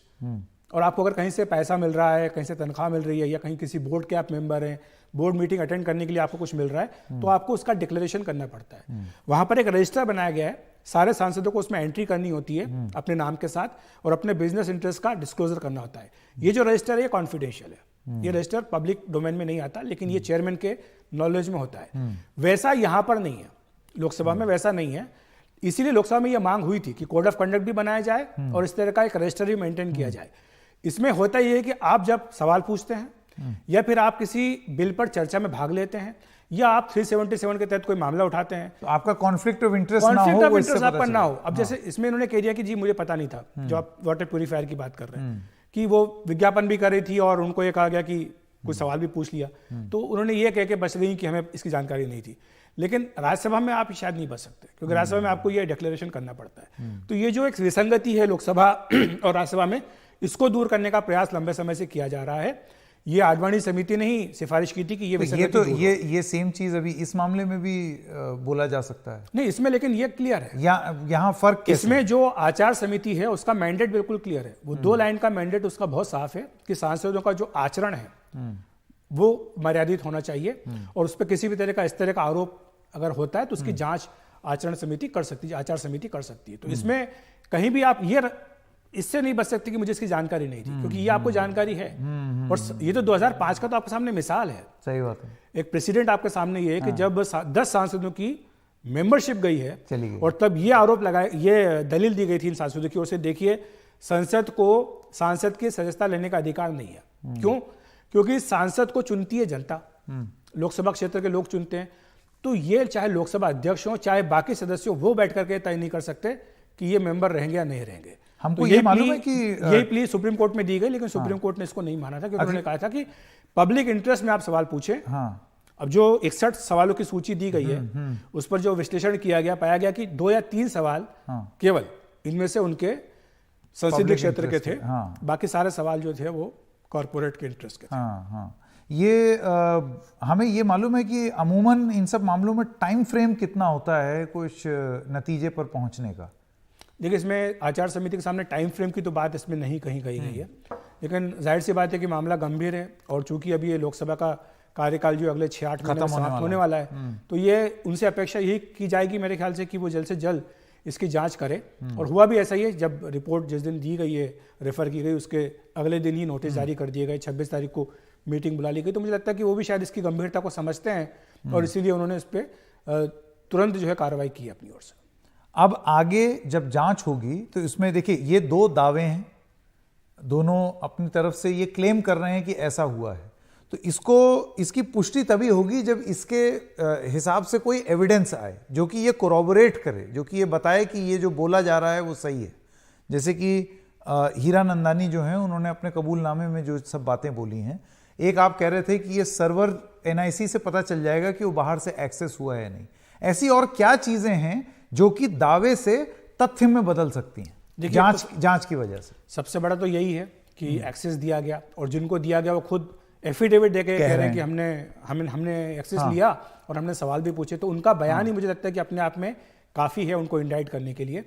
और आपको अगर कहीं से पैसा मिल रहा है, कहीं से तनख्वाह मिल रही है या कहीं किसी बोर्ड के आप मेंबर हैं, बोर्ड मीटिंग अटेंड करने के लिए आपको कुछ मिल रहा है, तो आपको उसका डिक्लेरेशन करना पड़ता है। वहां पर एक रजिस्टर बनाया गया है, सारे सांसदों को उसमें एंट्री करनी होती है अपने नाम के साथ और अपने बिजनेस इंटरेस्ट का डिस्क्लोजर करना होता है। ये जो रजिस्टर है ये कॉन्फिडेंशियल है, ये रजिस्टर पब्लिक डोमेन में नहीं आता, लेकिन ये चेयरमैन के नॉलेज में होता है। वैसा यहां पर नहीं है, लोकसभा में वैसा नहीं है, इसीलिए लोकसभा में यह मांग हुई थी कि कोड ऑफ कंडक्ट भी बनाया जाए और इस तरह का एक रजिस्टर भी मेंटेन किया जाए। इसमें होता यह है कि आप जब सवाल पूछते हैं या फिर आप किसी बिल पर चर्चा में भाग लेते हैं या आप 377 के तहत कोई मामला उठाते हैं, तो आपका कॉन्फ्लिक्ट ऑफ इंटरेस्ट आपका ना हो। अब जैसे इसमें इन्होंने कह दिया कि जी मुझे पता नहीं था, जो आप वाटर प्यूरिफायर की बात कर रहे हैं, कि वो विज्ञापन भी कर रही थी और उनको ये कहा गया कि कुछ सवाल भी पूछ लिया, तो उन्होंने ये कह के बच गई कि हमें इसकी जानकारी नहीं थी। लेकिन राज्यसभा में आप शायद नहीं बच सकते, क्योंकि राज्यसभा में आपको ये डिक्लेरेशन करना पड़ता है। तो ये जो एक विसंगति है लोकसभा और राज्यसभा में, इसको दूर करने का प्रयास लंबे समय से किया जा रहा है। ये आडवाणी समिति ने ही सिफारिश की थी कि ये सेम चीज अभी इस मामले में भी बोला जा सकता है। नहीं, इसमें लेकिन ये क्लियर है, यहाँ फर्क इसमें जो आचार समिति है उसका मैंडेट बिल्कुल क्लियर है। वो 2 लाइन का मैंडेट उसका बहुत साफ है कि सांसदों का जो आचरण है वो मर्यादित होना चाहिए और उस पर किसी भी तरह का इस तरह का आरोप अगर होता है तो उसकी जांच आचरण समिति कर सकती है, आचार समिति कर सकती है। तो इसमें कहीं भी आप ये इससे नहीं बच सकते कि मुझे इसकी जानकारी नहीं थी, क्योंकि ये आपको जानकारी है। और ये तो 2005 का तो आपके सामने मिसाल है। सही बात है। एक प्रेसिडेंट आपके सामने ये है कि जब 10 सांसदों की मेंबरशिप गई है और तब ये आरोप लगाए, ये दलील दी गई थी इन सांसदों की ओर से, देखिए संसद को सांसद की सदस्यता लेने का अधिकार नहीं है। क्यों? क्योंकि सांसद को चुनती है जनता, लोकसभा क्षेत्र के लोग चुनते हैं। तो ये चाहे लोकसभा अध्यक्ष हो चाहे बाकी सदस्य हो, वो बैठ करके तय नहीं कर सकते कि ये मेंबर रहेंगे या नहीं रहेंगे। हमको ये मालूम है कि यही प्ली सुप्रीम कोर्ट में दी गई, लेकिन सुप्रीम कोर्ट ने इसको नहीं माना था, क्योंकि उन्होंने कहा था कि पब्लिक इंटरेस्ट में आप सवाल पूछे। अब जो 61 सवालों की सूची दी गई है उस पर जो विश्लेषण किया गया, पाया गया कि 2 या 3 सवाल केवल इनमें से उनके संसदीय क्षेत्र के थे, बाकी सारे सवाल जो थे वो कॉर्पोरेट के इंटरेस्ट के थे। ये हमें ये मालूम है कि अमूमन इन सब मामलों में टाइम फ्रेम कितना होता है कुछ नतीजे पर पहुंचने का? देखिए, इसमें आचार समिति के सामने टाइम फ्रेम की तो बात इसमें नहीं कहीं कही गई है, लेकिन जाहिर सी बात है कि मामला गंभीर है और चूंकि अभी ये लोकसभा का कार्यकाल जो अगले 6-8 महीने में समाप्त होने वाला है, तो ये उनसे अपेक्षा यही की जाएगी मेरे ख्याल से कि वो जल्द से जल्द इसकी जांच करे। और हुआ भी ऐसा ही है, जब रिपोर्ट जिस दिन दी गई है, रेफर की गई, उसके अगले दिन ही नोटिस जारी कर दिए गए, 26 तारीख को मीटिंग बुला ली गई। तो मुझे लगता है कि वो भी शायद इसकी गंभीरता को समझते हैं और इसीलिए उन्होंने इस पर तुरंत जो है कार्रवाई की अपनी ओर से। अब आगे जब जांच होगी तो इसमें देखिए ये 2 दावे हैं, दोनों अपनी तरफ से ये क्लेम कर रहे हैं कि ऐसा हुआ है, तो इसकी पुष्टि तभी होगी जब इसके हिसाब से कोई एविडेंस आए जो कि ये कोरोबोरेट करे, जो कि ये बताए कि ये जो बोला जा रहा है वो सही है। जैसे कि हीरानंदानी जो हैं उन्होंने अपने कबूलनामे में जो सब बातें बोली हैं, एक आप कह रहे थे कि ये सर्वर एनआईसी से पता चल जाएगा कि वो बाहर से एक्सेस हुआ है या नहीं। ऐसी और क्या चीजें हैं जो कि दावे से तथ्य में बदल सकती हैं जांच की वजह से? सबसे बड़ा तो यही है कि एक्सेस दिया गया और जिनको दिया गया वो खुद एफिडेविट देके कह रहे हैं कि हमने एक्सेस लिया और हमने सवाल भी पूछे, तो उनका बयान ही मुझे लगता है कि अपने आप में काफी है उनको इंडाइट करने के लिए।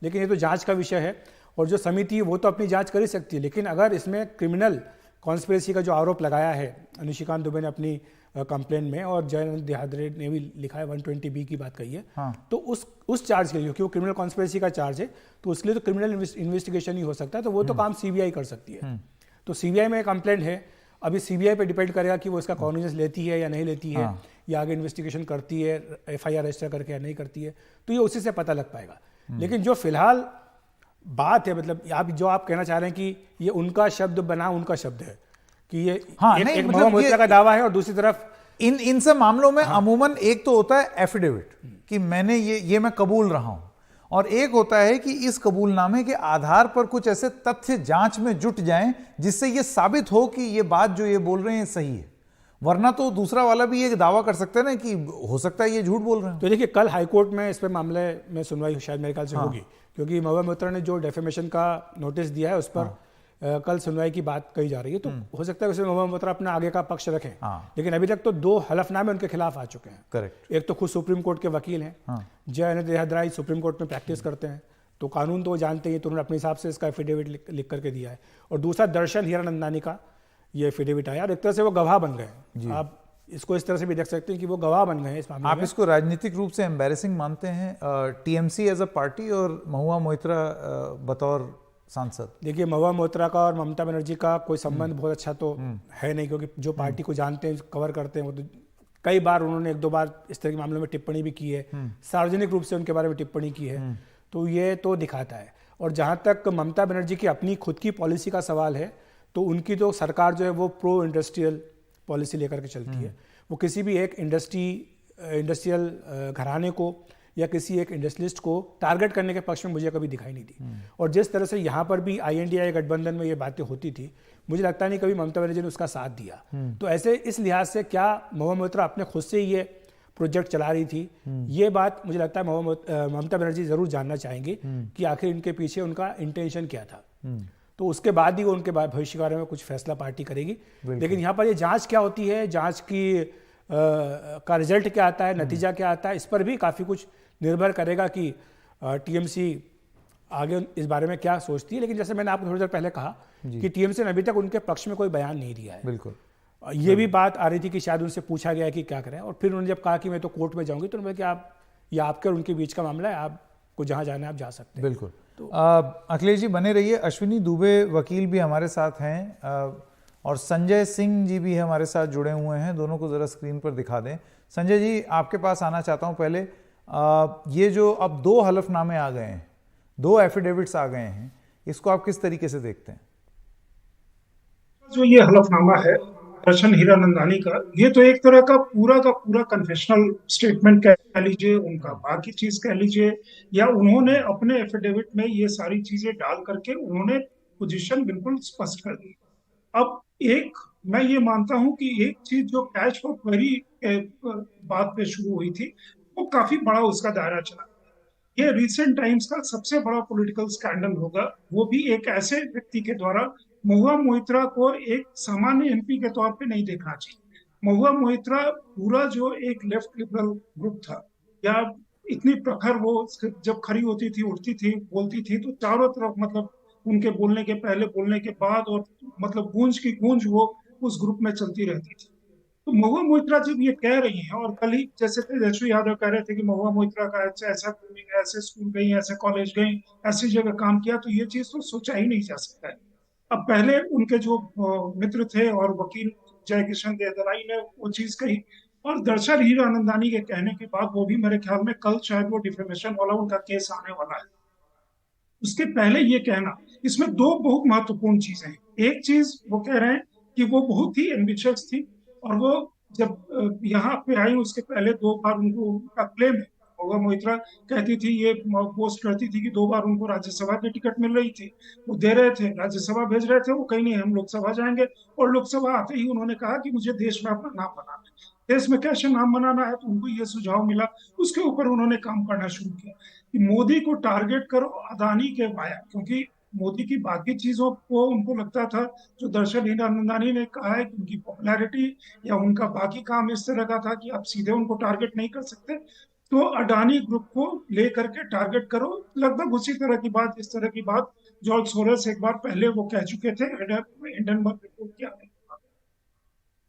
लेकिन ये तो जांच का विषय है और जो समिति है वो तो अपनी जांच कर ही सकती है, लेकिन अगर इसमें क्रिमिनल कॉन्स्पिरेसी का जो आरोप लगाया है निशिकांत दुबे ने अपनी कंप्लेन में, और जयंत देहाद्रे ने भी लिखा है 120B की बात कही है, तो उस चार्ज के लिए, क्योंकि वो क्रिमिनल कॉन्स्पिरेसी का चार्ज है, तो उसके लिए तो क्रिमिनल इन्वेस्टिगेशन ही हो सकता है, तो वो तो काम सीबीआई कर सकती है। तो सीबीआई में कंप्लेंट है, अभी सीबीआई पे डिपेंड करेगा कि वो इसका कॉग्निजेंस लेती है या नहीं लेती है, या आगे इन्वेस्टिगेशन करती है एफआईआर रजिस्टर करके या नहीं करती है, तो ये उसी से पता लग पाएगा। लेकिन जो फिलहाल बात है, मतलब आप कहना चाह रहे हैं कि ये उनका शब्द बना उनका शब्द है कि ये एक महुआ मोइत्रा का दावा है, और दूसरी तरफ इन सब मामलों में अमूमन एक तो होता है एफिडेविट कि मैंने ये मैं कबूल रहा हूं, और एक होता है कि इस कबूलनामे के आधार पर कुछ ऐसे तथ्य जांच में जुट जाएं जिससे ये साबित हो कि ये बात जो ये बोल रहे हैं सही है। वरना तो दूसरा वाला भी ये दावा कर सकते हैं ना कि हो सकता है ये झूठ बोल रहे हैं। तो देखिए, कल हाईकोर्ट में इस पे मामले में सुनवाई शायद मेरे ख्याल से होगी, क्योंकि महुआ मोइत्रा ने जो डेफेमेशन का नोटिस दिया है उस पर कल सुनवाई की बात कही जा रही है, तो हो सकता है उसमें महुआ मोइत्रा अपना आगे का पक्ष रखें। लेकिन अभी तक तो 2 हलफनामे उनके खिलाफ आ चुके हैं। करेक्ट। एक तो खुद सुप्रीम कोर्ट के वकील हैं, जयंत देहाद्रे सुप्रीम कोर्ट में प्रैक्टिस करते हैं, तो कानून तो वो जानते हैं, तो उन्होंने अपने हिसाब से इसका एफिडेविट लिख करके दिया है। और दूसरा दर्शन हीरानंदानी का ये एफिडेविट आया, और एक तरह से वो गवाह बन गए। आप इसको इस तरह से भी देख सकते हैं कि वो गवाह बन गए हैं इस मामले में। आप इसको राजनीतिक रूप से एम्बैरेसिंग मानते हैं, टीएमसी एज अ पार्टी और महुआ मोइत्रा बतौर सांसद? देखिए, महुआ मोइत्रा का और ममता बनर्जी का कोई संबंध बहुत अच्छा तो है नहीं, क्योंकि जो पार्टी को जानते हैं, कवर करते हैं, वो तो कई बार उन्होंने 1-2 बार इस तरह के मामलों में टिप्पणी भी की है, सार्वजनिक रूप से उनके बारे में टिप्पणी की है, तो ये तो दिखाता है। और जहाँ तक ममता बनर्जी की अपनी खुद की पॉलिसी का सवाल है, तो उनकी तो सरकार जो है वो प्रो इंडस्ट्रियल पॉलिसी लेकर के चलती है। वो किसी भी एक इंडस्ट्रियल घराने को या किसी एक इंडस्ट्रियलिस्ट को टारगेट करने के पक्ष में मुझे कभी दिखाई नहीं दी। और जिस तरह से यहाँ पर भी INDI गठबंधन में ये बातें होती थी, मुझे लगता नहीं कभी ममता बनर्जी ने उसका साथ दिया। तो ऐसे इस लिहाज से क्या महुआ मोइत्रा अपने खुद से ये प्रोजेक्ट चला रही थी, ये बात मुझे लगता है ममता बनर्जी जरूर जानना चाहेंगी कि आखिर इनके पीछे उनका इंटेंशन क्या था। तो उसके बाद ही वो उनके भविष्य के बारे में कुछ फैसला पार्टी करेगी। लेकिन यहाँ पर ये जांच क्या होती है, जांच की का रिजल्ट क्या आता है, नतीजा क्या आता है, इस पर भी काफ़ी कुछ निर्भर करेगा कि टीएमसी आगे इस बारे में क्या सोचती है। लेकिन जैसे मैंने आपको थोड़ी देर पहले कहा कि टीएमसी ने अभी तक उनके पक्ष में कोई बयान नहीं दिया है। बिल्कुल। ये भी बात आ रही थी कि शायद उनसे पूछा गया है कि क्या करें, और फिर उन्होंने जब कहा कि मैं तो कोर्ट में जाऊंगी, तो उन्होंने कहा कि आप, ये आपके और उनके बीच का मामला है, आपको जहाँ जाना है आप जा सकते हैं। बिल्कुल। तो अखिलेश जी बने रहिए। अश्विनी दुबे वकील भी हमारे साथ हैं और संजय सिंह जी भी हमारे साथ जुड़े हुए हैं, दोनों को जरा स्क्रीन पर दिखा दें। संजय जी, आपके पास आना चाहता हूं। पहले ये जो अब 2 हलफनामे आ गए हैं, 2 एफिडेविट्स आ गए हैं, इसको आप किस तरीके से देखते हैं? जो ये हलफनामा है दर्शन हीरानंदानी का, ये तो एक तरह का पूरा कन्फेशनल स्टेटमेंट कह लीजिए, उनका बाकी चीज कह लीजिए, या उन्होंने अपने एफिडेविट में ये सारी चीजें डाल करके उन्होंने पोजीशन बिल्कुल स्पष्ट कर दी। अब मैं ये मानता हूं कि एक चीज जो कैच फॉर क्वेरी बात पे शुरू हुई थी, वो काफी बड़ा उसका दायरा चला। ये रिसेंट टाइम्स का सबसे बड़ा पॉलिटिकल स्कैंडल होगा, वो भी एक ऐसे व्यक्ति के द्वारा। महुआ मोइत्रा को एक सामान्य एमपी के तौर पे नहीं देखना चाहिए। महुआ मोइत्रा पूरा जो एक लेफ्ट लिबरल ग्रुप था, या इतनी प्रखर वो जब खड़ी होती थी, उठती थी, बोलती थी, तो चारों तरफ मतलब उनके बोलने के पहले, बोलने के बाद, और मतलब गूंज की गूंज वो उस ग्रुप में चलती रहती थी। तो महुआ मोइत्रा जब ये कह रही हैं, और कल ही जैसे तेजस्वी यादव कह रहे थे कि महुआ मोइत्रा का ऐसा ऐसा ऐसे स्कूल गई, ऐसे कॉलेज गई, ऐसी जगह काम किया, तो ये चीज तो सोचा ही नहीं जा सकता है। अब पहले उनके जो मित्र थे और वकील जय किशन देवदलाई ने वो चीज कही, और दरअसल हीरानंदानी के कहने के बाद वो भी मेरे ख्याल में कल शायद वो डिफेमेशन वाला उनका केस आने वाला है। उसके पहले ये कहना, इसमें दो बहुत महत्वपूर्ण चीजें हैं। एक चीज वो कह रहे हैं कि वो बहुत ही एम्बिशियस थी, और वो जब यहाँ पे आई उसके पहले 2 बार उनको, उनका क्लेम है, महुआ मोइत्रा कहती थी, ये पोस्ट करती थी कि 2 बार उनको राज्यसभा की टिकट मिल रही थी, वो दे रहे थे, राज्यसभा भेज रहे थे, वो कहीं नहीं हम लोकसभा जाएंगे। और लोकसभा आते ही उन्होंने कहा कि मुझे देश में अपना नाम बनाना है। देश में कैसे नाम बनाना है, तो उनको ये सुझाव मिला, उसके ऊपर उन्होंने काम करना शुरू किया कि मोदी को टारगेट करो, अदानी के वाया, क्योंकि मोदी की बाकी चीजों को उनको लगता था, जो दर्शन हीरानंदानी ने कहा है कि उनकी पॉपुलैरिटी या उनका बाकी काम इस तरह का था कि आप सीधे उनको टारगेट नहीं कर सकते, तो अडानी ग्रुप को लेकर के टारगेट करो। लगभग उसी तरह की बात, इस तरह की बात जॉर्ज सोरोस एक बार पहले वो कह चुके थे हिंडनबर्ग रिपोर्ट के आने।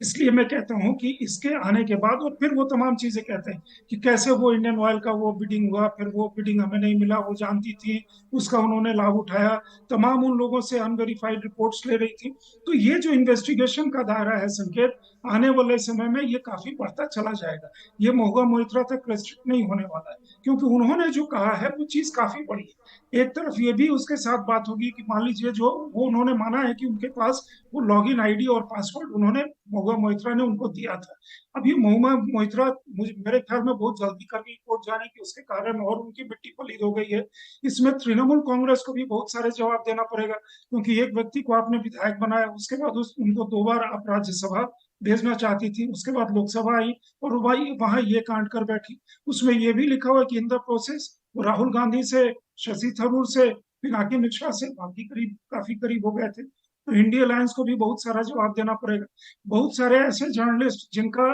इसलिए मैं कहता हूं कि इसके आने के बाद, और फिर वो तमाम चीजें कहते हैं कि कैसे वो इंडियन ऑयल का वो बिडिंग हुआ, फिर वो बिडिंग हमें नहीं मिला, वो जानती थी, उसका उन्होंने लाभ उठाया, तमाम उन लोगों से अनवेरिफाइड रिपोर्ट्स ले रही थी। तो ये जो इन्वेस्टिगेशन का दायरा है संकेत, आने वाले समय में ये काफी बढ़ता चला जाएगा। ये महुआ मोइत्रा तक रेस्ट्रिक्ट नहीं होने वाला है, क्योंकि उन्होंने जो कहा है वो चीज काफी बड़ी है। एक तरफ ये भी उसके साथ बात होगी कि मान लीजिए जो वो उन्होंने माना है कि उनके पास वो लॉगिन आईडी और पासवर्ड उन्होंने, महुआ मोइत्रा ने उनको दिया था। अब ये महुआ मोइत्रा मुझे मेरे ख्याल में बहुत जल्दी कर गई कोर्ट जाने की, उसके कारण और उनकी मिट्टी पलीद हो गई है। इसमें तृणमूल कांग्रेस को भी बहुत सारे जवाब देना पड़ेगा, क्योंकि एक व्यक्ति को आपने विधायक बनाया, उसके बाद उनको 2 बार आप राज्यसभा भेजना चाहती थी, उसके बाद लोकसभा आई और वही वहां ये कांड कर बैठी। उसमें ये भी लिखा हुआ कि इन द प्रोसेस वो राहुल गांधी से, शशि थरूर से, पिनाकी मिश्रा से काफी करीब हो गए थे। तो इंडिया अलायंस को भी बहुत सारा जवाब देना पड़ेगा। बहुत सारे ऐसे जर्नलिस्ट जिनका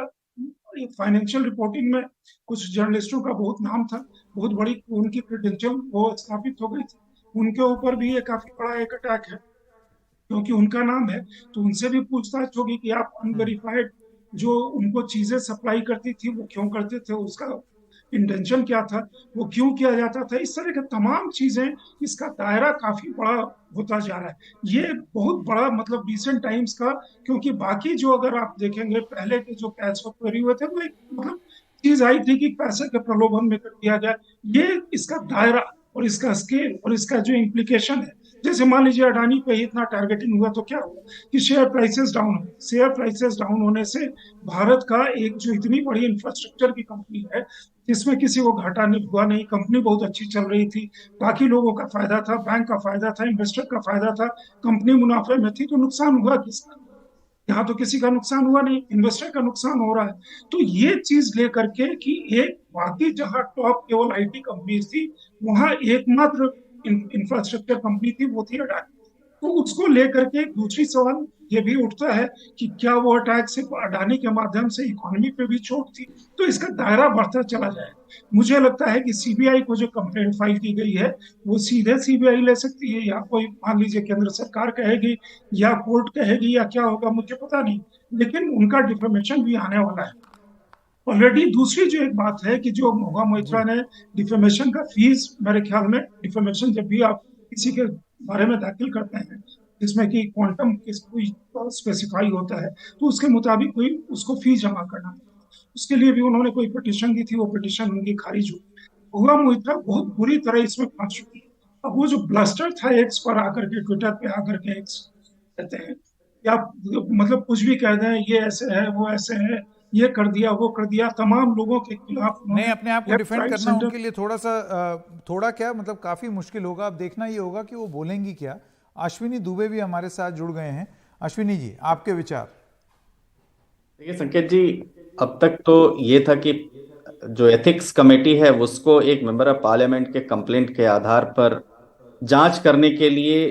फाइनेंशियल रिपोर्टिंग में कुछ जर्नलिस्टों का बहुत नाम था, बहुत बड़ी उनकी क्रेडेंशियल वो स्थापित हो गई थी, उनके ऊपर भी ये काफी बड़ा एक अटैक है, क्योंकि उनका नाम है। तो उनसे भी पूछताछ होगी कि आप अनवेरिफाइड जो उनको चीजें सप्लाई करती थी वो क्यों करते थे, उसका इंटेंशन क्या था, वो क्यों किया जाता था, इस तरह के तमाम चीजें। इसका दायरा काफी बड़ा होता जा रहा है, ये बहुत बड़ा मतलब रिसेंट टाइम्स का। क्योंकि बाकी जो अगर आप देखेंगे पहले के जो कैच क्वेरी हुए थे, वो एक मतलब चीज आई थी कि पैसे के प्रलोभन में कर दिया जाए। ये इसका दायरा और इसका स्केल और इसका जो इम्प्लीकेशन है, जैसे मान लीजिए अडानी पे ही इतना टारगेटिंग हुआ, तो क्या हुआ कि शेयर प्राइसेस डाउन हो, शेयर प्राइसेस डाउन होने से भारत का एक जो इतनी बड़ी इंफ्रास्ट्रक्चर की कंपनी है, जिसमें किसी को घाटा नहीं हुआ, नहीं, कंपनी बहुत अच्छी चल रही थी, बाकी लोगों का फायदा था, बैंक का फायदा था, इन्वेस्टर का फायदा था, कंपनी मुनाफे में थी, तो नुकसान हुआ किसका? यहाँ तो किसी का नुकसान हुआ नहीं, इन्वेस्टर का नुकसान हो रहा है। तो ये चीज लेकर के कि एक बाकी जहां टॉप केवल आईटी कंपनी थी, वहां एकमात्र इंफ्रास्ट्रक्चर कंपनी थी, वो थी अडानी। तो उसको लेकर के दूसरी सवाल ये भी उठता है कि क्या वो अटैक सिर्फ अडानी के माध्यम से इकोनॉमी पे भी चोट थी? तो इसका दायरा बढ़ता चला जाएगा। मुझे लगता है कि सीबीआई को जो कंप्लेंट फाइल की गई है, वो सीधे सीबीआई ले सकती है, या कोई मान लीजिए केंद्र सरकार कहेगी या कोर्ट कहेगी, या क्या होगा मुझे पता नहीं, लेकिन उनका डिफेमेशन भी आने वाला है ऑलरेडी। दूसरी जो एक बात है कि जो महुआ मोइत्रा ने डिफेमेशन का फीस, मेरे ख्याल में डिफेमेशन जब भी आप किसी के बारे में दाखिल करते हैं जिसमें कि क्वांटम कोई स्पेसिफाई होता है, तो उसके मुताबिक कोई उसको फीस जमा करना है। उसके लिए भी उन्होंने कोई पिटिशन दी थी, वो पिटिशन उनकी खारिज हुई। महुआ मोइत्रा बहुत बुरी तरह इसमें फंस चुकी है। अब वो जो ब्लस्टर था एक्स पर आकर के, ट्विटर पे आकर के एक्स कहते हैं, या मतलब कुछ भी कह दें, ये ऐसे है, वो ऐसे है, ये कर दिया, वो कर दिया, तमाम लोगों के खिलाफ नहीं, अपने आप को लेफ्ट डिफेंड राइट करना सेंटर। उनके लिए थोड़ा क्या मतलब काफी मुश्किल होगा। अब देखना ये होगा कि वो बोलेंगी क्या। अश्विनी दुबे भी हमारे साथ जुड़ गए हैं। अश्विनी जी, आपके विचार। देखिए संकेत जी, अब तक तो ये था कि जो एथिक्स कमेटी है उसको एक मेंबर ऑफ पार्लियामेंट के कंप्लेंट के आधार पर जांच करने के लिए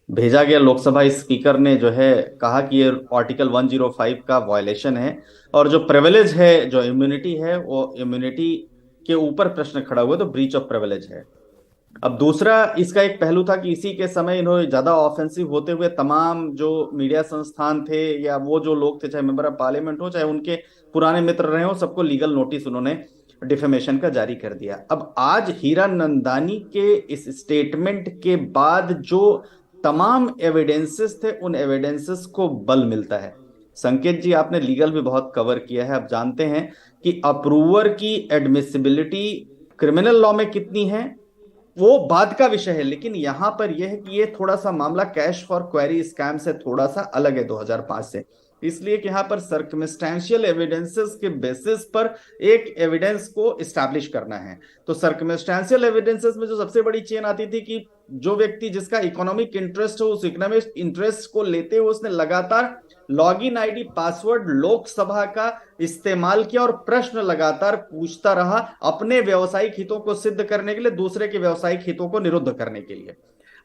भेजा गया। लोकसभा स्पीकर ने जो है कहा कि ये आर्टिकल 105 का वायलेशन है, और जो प्रिविलेज है, जो इम्यूनिटी है, वो इम्यूनिटी के ऊपर प्रश्न खड़ा हुआ तो ब्रीच ऑफ प्रिविलेज है। अब दूसरा इसका एक पहलू था कि इसी के समय इन्होंने ज्यादा ऑफेंसिव होते हुए तमाम जो मीडिया संस्थान थे या वो जो लोग थे, चाहे मेंबर ऑफ पार्लियामेंट हो चाहे उनके पुराने मित्र रहे हो, सबको लीगल नोटिस उन्होंने डिफेमेशन का जारी कर दिया। अब आज हीरानंदानी के इस स्टेटमेंट के बाद जो तमाम एविडेंसेस थे, उन एविडेंसेस को बल मिलता है। संकेत जी, आपने लीगल भी बहुत कवर किया है, आप जानते हैं कि अप्रूवर की एडमिसिबिलिटी क्रिमिनल लॉ में कितनी है वो बाद का विषय है, लेकिन यहां पर यह है कि ये थोड़ा सा मामला कैश फॉर क्वेरी स्कैम से थोड़ा सा अलग है 2005 से, इसलिए कि यहां पर सर्कमस्टेंशियल एविडेंसेस के बेसिस पर एक एविडेंस को एस्टैब्लिश करना है। तो सर्कमस्टेंशियल एविडेंसेस में जो सबसे बड़ी चेन आती थी कि जो व्यक्ति जिसका इकोनॉमिक इंटरेस्ट हो, उस इकोनॉमिक इंटरेस्ट को लेते हुए उसने लगातार लॉगिन आईडी पासवर्ड लोकसभा का इस्तेमाल किया और प्रश्न लगातार पूछता रहा अपने व्यवसायिक हितों को सिद्ध करने के लिए, दूसरे के व्यवसायिक हितों को निरुद्ध करने के लिए।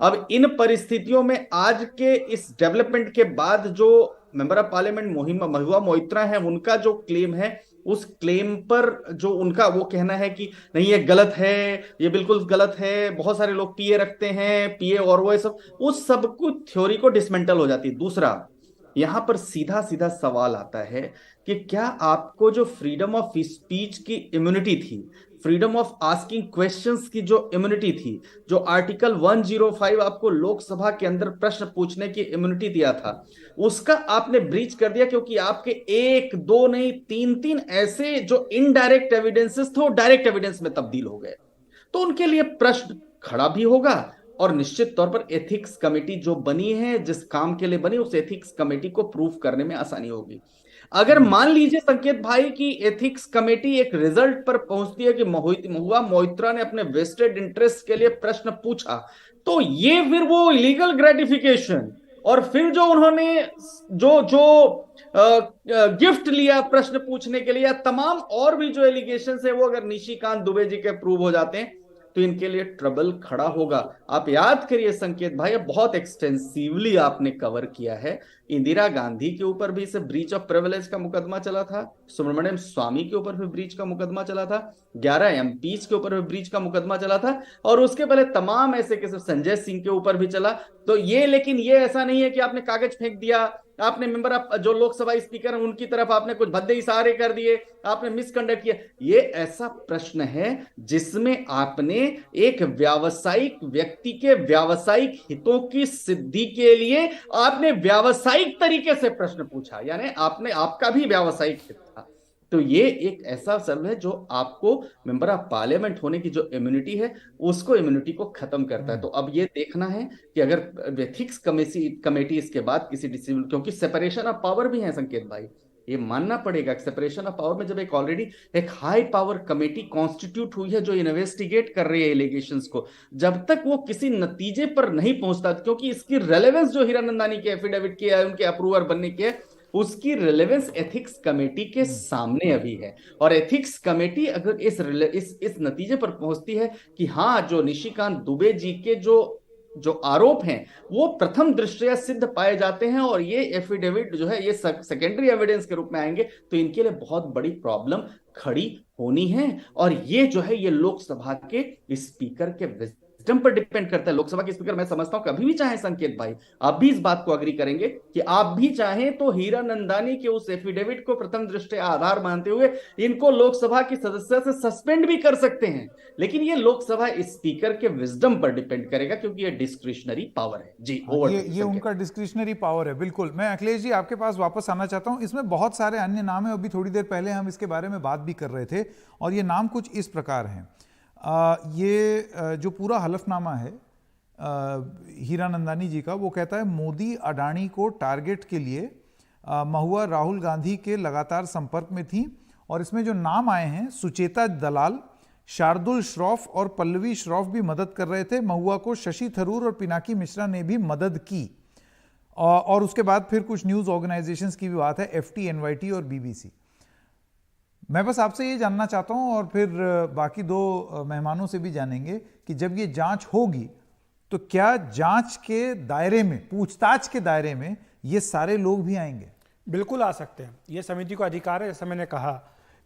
अब इन परिस्थितियों में आज के इस डेवलपमेंट के बाद जो member of parliament Mahua Moitra है, उनका जो क्लेम है, उस क्लेम पर जो उनका वो कहना है कि नहीं ये गलत है, ये बिल्कुल गलत है, बहुत सारे लोग पीए रखते हैं, पीए और वो सब, उस सब कुछ थ्योरी को डिसमेंटल हो जाती है। दूसरा, यहां पर सीधा सीधा सवाल आता है कि क्या आपको जो फ्रीडम ऑफ स्पीच की इम्यूनिटी थी, फ्रीडम ऑफ आस्किंग क्वेश्चंस की जो इम्यूनिटी थी, जो आर्टिकल 105 आपको लोकसभा के अंदर प्रश्न पूछने की इम्यूनिटी दिया था, उसका आपने ब्रीच कर दिया, क्योंकि आपके एक दो नहीं तीन तीन ऐसे जो इनडायरेक्ट एविडेंसेस थे वो डायरेक्ट एविडेंस में तब्दील हो गए। तो उनके लिए प्रश्न खड़ा भी होगा और निश्चित तौर पर एथिक्स कमेटी जो बनी है, जिस काम के लिए बनी, उस एथिक्स कमेटी को प्रूव करने में आसानी होगी। अगर मान लीजिए संकेत भाई की एथिक्स कमेटी एक रिजल्ट पर पहुंचती है कि महुआ मोइत्रा ने अपने वेस्टेड इंटरेस्ट के लिए प्रश्न पूछा, तो ये फिर वो इलीगल ग्रेटिफिकेशन और फिर जो उन्होंने जो जो गिफ्ट लिया प्रश्न पूछने के लिए, तमाम और भी जो एलिगेशन है वो अगर निशिकांत दुबे जी के प्रूव हो जाते हैं तो इनके लिए ट्रबल खड़ा होगा। आप याद करिए संकेत भाई, बहुत एक्सटेंसिवली आपने कवर किया है। इंदिरा गांधी के ऊपर भी इसे ब्रीच ऑफ प्रिविलेज का मुकदमा चला था, सुब्रमण्यम स्वामी के ऊपर भी ब्रीच का मुकदमा चला था, 11 एमपीज के ऊपर भी ब्रीच का मुकदमा चला था, और उसके पहले तमाम ऐसे केस संजय सिंह के ऊपर भी चला। तो ये, लेकिन ये ऐसा नहीं है कि आपने कागज फेंक दिया, आपने मेंबर ऑफ जो लोकसभा स्पीकर हैं उनकी तरफ आपने कुछ भद्दे इशारे कर दिए, आपने मिसकंडक्ट किया। ये ऐसा प्रश्न है जिसमें आपने एक व्यावसायिक व्यक्ति के व्यावसायिक हितों की सिद्धि के लिए आपने व्यावसायिक तरीके से प्रश्न पूछा, यानी आपने, आपका भी व्यावसायिक हित था। तो ये एक ऐसा सर्व है जो आपको मेंबर ऑफ पार्लियामेंट होने की जो इम्यूनिटी है, उसको इम्यूनिटी को खत्म करता है। तो अब ये देखना है कि अगर एथिक्स कमेटी इसके बाद किसी डिसीजन, क्योंकि सेपरेशन ऑफ पावर भी है संकेत भाई, ये मानना पड़ेगा। सेपरेशन ऑफ पावर में जब एक ऑलरेडी एक हाई पावर कमेटी कॉन्स्टिट्यूट हुई है जो इन्वेस्टिगेट कर रही है एलिगेशंस को, जब तक वो किसी नतीजे पर नहीं पहुंचता, क्योंकि इसकी रेलेवेंस जो हीरानंदानी के एफिडेविट की है, उनके अप्रूवर बनने की है, उसकी रिलेवेंस एथिक्स कमेटी के सामने अभी है। और एथिक्स कमेटी अगर इस नतीजे पर पहुंचती है कि हाँ, जो निशिकांत दुबे जी के जो आरोप हैं वो प्रथम दृष्टया सिद्ध पाए जाते हैं और ये एफिडेविट जो है ये सेकेंडरी एविडेंस के रूप में आएंगे, तो इनके लिए बहुत बड़ी प्रॉब्लम खड़ी होनी है। और ये जो है ये लोकसभा के स्पीकर के सिस्टम पर डिपेंड करता है। लोकसभा के स्पीकर, मैं समझता हूं कभी भी चाहे संकेत भाई, आप भी इस बात को अग्री करेंगे कि आप भी चाहें तो हीरानंदानी के उस एफिडेविट को प्रथम दृष्टया आधार मानते हुए इनको लोकसभा की सदस्यता से सस्पेंड भी कर सकते हैं, लेकिन ये लोकसभा स्पीकर के विजडम पर डिपेंड करेगा, क्योंकि ये डिस्क्रिशनरी पावर है। जी, ओवर। ये उनका डिस्क्रिशनरी पावर है, बिल्कुल। मैं अखिलेश जी आपके पास वापस आना चाहता हूं। इसमें बहुत सारे अन्य नाम हैं, अभी थोड़ी देर पहले हम इसके बारे में बात भी कर रहे थे, और ये नाम कुछ इस प्रकार हैं। ये जो पूरा हलफनामा है हीरानंदानी जी का, वो कहता है मोदी अडानी को टारगेट के लिए महुआ राहुल गांधी के लगातार संपर्क में थी, और इसमें जो नाम आए हैं, सुचेता दलाल, शार्दुल श्रॉफ और पल्लवी श्रॉफ भी मदद कर रहे थे। महुआ को शशि थरूर और पिनाकी मिश्रा ने भी मदद की। और उसके बाद फिर कुछ न्यूज़ ऑर्गेनाइजेशंस की भी बात है, FT, NYT और BBC। मैं बस आपसे ये जानना चाहता हूं, और फिर बाकी दो मेहमानों से भी जानेंगे कि जब ये जांच होगी तो क्या जांच के दायरे में, पूछताछ के दायरे में ये सारे लोग भी आएंगे? बिल्कुल आ सकते हैं, ये समिति को अधिकार है। जैसा मैंने कहा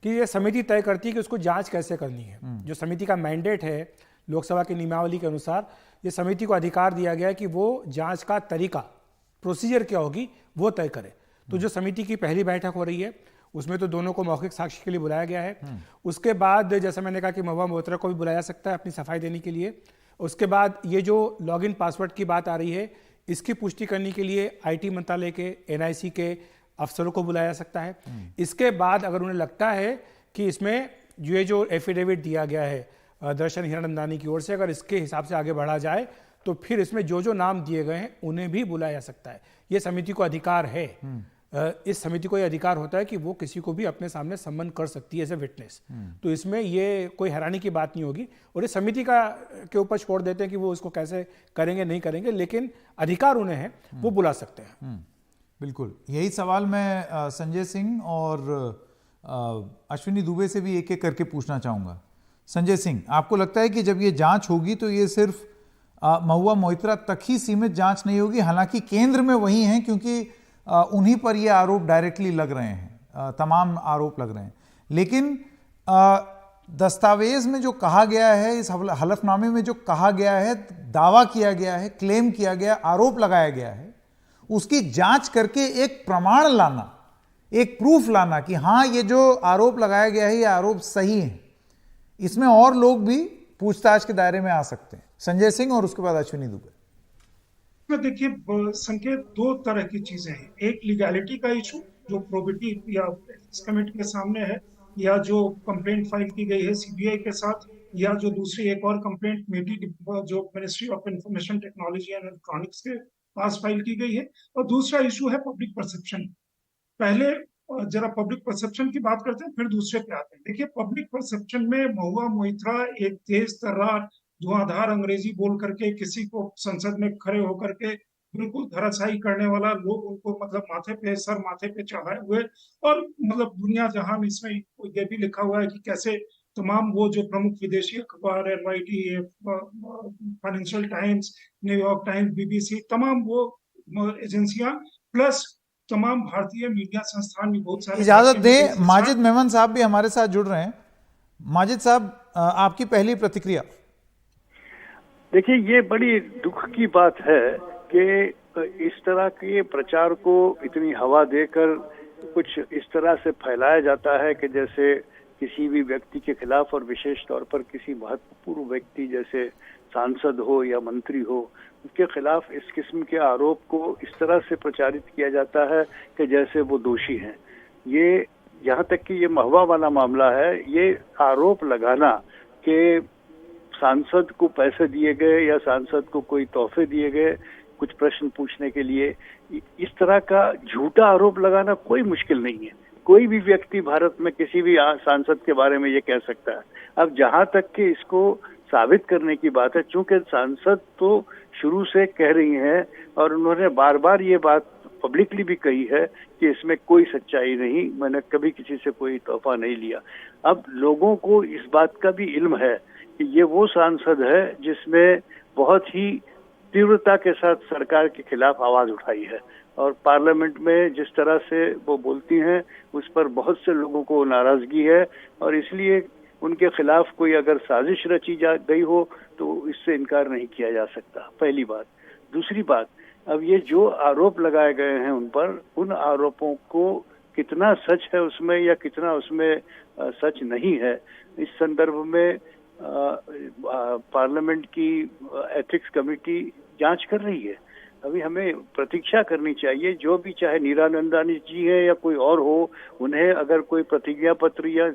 कि ये समिति तय करती है कि उसको जांच कैसे करनी है। जो समिति का मैंडेट है लोकसभा की नियमावली के अनुसार, ये समिति को अधिकार दिया गया है कि वो जांच का तरीका, प्रोसीजर क्या होगी वो तय करे। तो जो समिति की पहली बैठक हो रही है उसमें तो दोनों को मौखिक साक्ष्य के लिए बुलाया गया है। उसके बाद जैसा मैंने कहा कि महुआ मोइत्रा को भी बुलाया सकता है अपनी सफाई देने के लिए। उसके बाद ये जो लॉगिन पासवर्ड की बात आ रही है, इसकी पुष्टि करने के लिए आईटी मंत्रालय के, एनआईसी के अफसरों को बुलाया जा सकता है। इसके बाद अगर उन्हें लगता है कि इसमें ये जो एफिडेविट दिया गया है दर्शन हीरानंदानी की ओर से, अगर इसके हिसाब से आगे बढ़ा जाए तो फिर इसमें जो जो नाम दिए गए हैं उन्हें भी बुलाया जा सकता है। ये समिति को अधिकार है। इस समिति को यह अधिकार होता है कि वो किसी को भी अपने सामने सम्मन कर सकती है एज ए विटनेस। तो इसमें ये कोई हैरानी की बात नहीं होगी और इस समिति के ऊपर छोड़ देते हैं कि वो उसको कैसे करेंगे नहीं करेंगे, लेकिन अधिकार उन्हें है, वो बुला सकते हैं। बिल्कुल, यही सवाल मैं संजय सिंह और अश्विनी दुबे से भी एक एक करके पूछना चाहूँगा। संजय सिंह, आपको लगता है कि जब ये जांच होगी तो ये सिर्फ महुआ मोइत्रा तक ही सीमित जांच नहीं होगी? हालांकि केंद्र में वही हैं क्योंकि उन्हीं पर ये आरोप डायरेक्टली लग रहे हैं, तमाम आरोप लग रहे हैं, लेकिन दस्तावेज में जो कहा गया है, इस हलफनामे में जो कहा गया है, दावा किया गया है, क्लेम किया गया, आरोप लगाया गया है, उसकी जांच करके एक प्रमाण लाना, एक प्रूफ लाना कि हाँ ये जो आरोप लगाया गया है ये आरोप सही है, इसमें और लोग भी पूछताछ के दायरे में आ सकते हैं। संजय सिंह और उसके बाद अश्विनी दुबे। देखिए संकेत, दो तरह की चीजें हैं। एक लीगैलिटी का इशू जो प्रोबिटी या एथिक्स कमेटी के सामने है, या जो कंप्लेंट फाइल की गई है सीबीआई के साथ, या जो दूसरी एक और कंप्लेंट जो ministry of information technology and electronics के पास फाइल की गई है। और दूसरा इशू है पब्लिक परसेप्शन। पहले जरा पब्लिक परसेप्शन की बात करते हैं, फिर दूसरे पे आते हैं। देखिए पब्लिक परसेप्शन में महुआ मोइत्रा एक तेज तर्रार धुआंधार अंग्रेजी बोल करके किसी को संसद में खड़े होकर के बिल्कुल धराशायी करने वाला, लोग उनको मतलब सर माथे पे चढ़ाए हुए, और मतलब दुनिया जहान इसमें ये भी लिखा हुआ है कि कैसे तमाम वो जो प्रमुख विदेशी अखबार, NYT, financial times, New York times, BBC, तमाम वो एजेंसियां प्लस तमाम भारतीय मीडिया संस्थान भी, बहुत सारे। इजाजत दें, माजिद मेमन साहब भी हमारे साथ जुड़ रहे हैं। माजिद साहब, आपकी पहली प्रतिक्रिया। देखिए, ये बड़ी दुख की बात है कि इस तरह के प्रचार को इतनी हवा देकर कुछ इस तरह से फैलाया जाता है कि जैसे किसी भी व्यक्ति के खिलाफ, और विशेष तौर पर किसी महत्वपूर्ण व्यक्ति जैसे सांसद हो या मंत्री हो, उसके खिलाफ इस किस्म के आरोप को इस तरह से प्रचारित किया जाता है कि जैसे वो दोषी हैं। ये यहाँ तक कि ये महुआ वाला मामला है, ये आरोप लगाना कि सांसद को पैसे दिए गए या सांसद को कोई तोहफे दिए गए कुछ प्रश्न पूछने के लिए, इस तरह का झूठा आरोप लगाना कोई मुश्किल नहीं है। कोई भी व्यक्ति भारत में किसी भी सांसद के बारे में ये कह सकता है। अब जहां तक कि इसको साबित करने की बात है, चूंकि सांसद तो शुरू से कह रही हैं और उन्होंने बार बार ये बात पब्लिकली भी कही है कि इसमें कोई सच्चाई नहीं, मैंने कभी किसी से कोई तोहफा नहीं लिया। अब लोगों को इस बात का भी इल्म है कि ये वो सांसद है जिसने बहुत ही तीव्रता के साथ सरकार के खिलाफ आवाज उठाई है, और पार्लियामेंट में जिस तरह से वो बोलती हैं उस पर बहुत से लोगों को नाराजगी है, और इसलिए उनके खिलाफ कोई अगर साजिश रची जा गई हो तो इससे इनकार नहीं किया जा सकता। पहली बात। दूसरी बात, अब ये जो आरोप लगाए गए हैं उन पर, उन आरोपों को कितना सच है उसमें या कितना उसमें सच नहीं है, इस संदर्भ में पार्लियामेंट की एथिक्स कमेटी जांच कर रही है। अभी हमें प्रतीक्षा करनी चाहिए। जो भी, चाहे हीरानंदानी जी है या कोई और हो, उन्हें अगर कोई प्रतिज्ञा पत्र या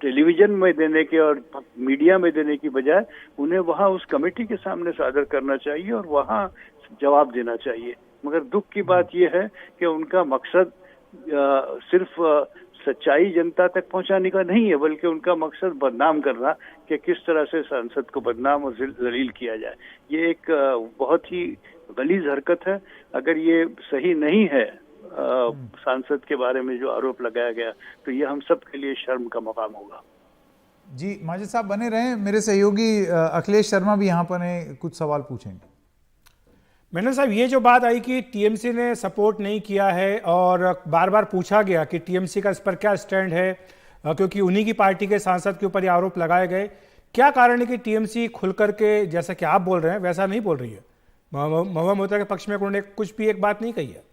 टेलीविजन में देने के और मीडिया में देने की बजाय उन्हें वहां उस कमेटी के सामने सादर करना चाहिए और वहां जवाब देना चाहिए। मगर दुख की बात यह है कि उनका मकसद सिर्फ सच्चाई जनता तक पहुंचाने का नहीं है, बल्कि उनका मकसद बदनाम करना, कि किस तरह से सांसद को बदनाम और जलील किया जाए। ये एक बहुत ही गलीज हरकत है। अगर ये सही नहीं है सांसद के बारे में जो आरोप लगाया गया, तो ये हम सब के लिए शर्म का मकाम होगा। जी माजिद साहब बने रहें, मेरे सहयोगी अखिलेश शर्मा भी यहाँ पर हैं, कुछ सवाल पूछेंगे। मेनन साहब, ये जो बात आई कि टीएमसी ने सपोर्ट नहीं किया है और बार बार पूछा गया कि टीएमसी का इस पर क्या स्टैंड है, क्योंकि उन्हीं की पार्टी के सांसद के ऊपर ये आरोप लगाए गए। क्या कारण है कि टीएमसी खुल करके, जैसा कि आप बोल रहे हैं वैसा नहीं बोल रही है? महुआ मोइत्रा के पक्ष में उन्होंने कुछ भी एक बात नहीं कही है।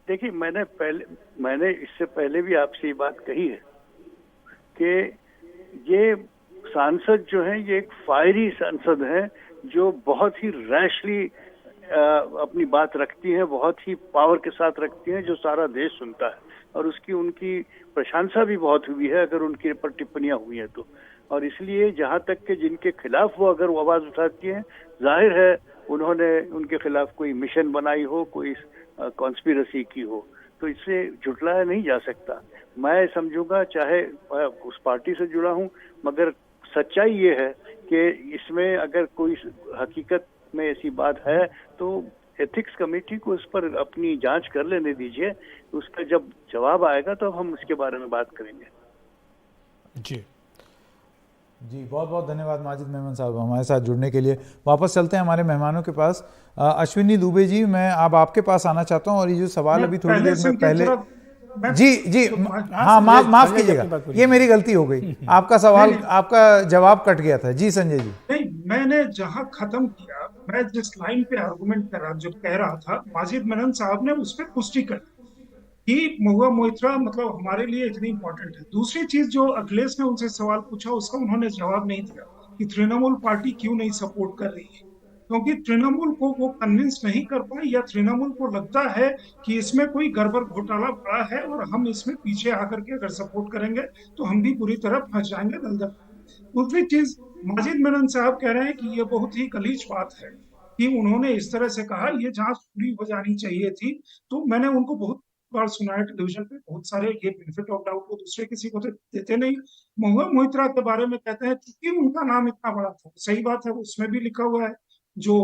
देखिए, मैंने इससे पहले भी आपसे ये बात कही है कि ये सांसद जो है, ये एक फायरी सांसद है जो बहुत ही रैशली अपनी बात रखती है, बहुत ही पावर के साथ रखती है, जो सारा देश सुनता है, और उनकी प्रशंसा भी बहुत हुई है अगर उनके ऊपर टिप्पणियां हुई हैं तो। और इसलिए जहां तक के जिनके खिलाफ वो अगर वो आवाज उठाती हैं, जाहिर है उन्होंने उनके खिलाफ कोई मिशन बनाई हो, कोई कॉन्स्पिरेसी की हो, तो इससे झुटलाया नहीं जा सकता। मैं समझूंगा, चाहे उस पार्टी से जुड़ा हूं, मगर सच्चाई ये है कि इसमें अगर कोई हकीकत में ऐसी बात है तो एथिक्स कमेटी को इस पर अपनी जांच कर लेने दीजिए। उसका जब जवाब आएगा तो हम उसके बारे में बात करेंगे। जी बहुत बहुत धन्यवाद माजिद मेमन साहब हमारे साथ जुड़ने के लिए। वापस चलते हैं हमारे मेहमानों के पास। अश्विनी दुबे जी, मैं अब आपके पास आना चाहता हूं, और ये जो सवाल अभी थोड़ी देर में पहले जी हाँ माफ कीजिएगा, ये मेरी गलती हो गई। आपका सवाल, आपका जवाब कट गया था। जी संजय जी। नहीं, मैंने जहां खत्म किया, मैं जिस लाइन पे आर्गुमेंट कर रहा, जो कह रहा था, माजिद मेनन साहब ने उस पर पुष्टि कर कि महुआ मोइत्रा मतलब हमारे लिए इतनी इंपॉर्टेंट है। दूसरी चीज जो अखिलेश ने उनसे सवाल पूछा, उसका उन्होंने जवाब नहीं दिया कि तृणमूल पार्टी क्यों नहीं सपोर्ट कर रही है, क्योंकि तृणमूल को वो कन्विंस नहीं कर पाई, या तृणमूल को लगता है कि इसमें कोई गड़बड़ घोटाला पड़ा है और हम इसमें पीछे आकर के अगर सपोर्ट करेंगे तो हम भी पूरी तरह फंस जाएंगे दलदल। दूसरी चीज, माजिद मेनन साहब कह रहे हैं कि ये बहुत ही गलीज बात है कि उन्होंने इस तरह से कहा, ये जांच पूरी हो जानी चाहिए थी। तो मैंने उनको बहुत बार सुना है टेलीविजन पे, बहुत सारे ये बेनिफिट ऑफ डाउट को दूसरे किसी को देते नहीं। महुआ मोइत्रा के बारे में कहते हैं क्योंकि उनका नाम इतना बड़ा था, सही बात है, उसमें भी लिखा हुआ है जो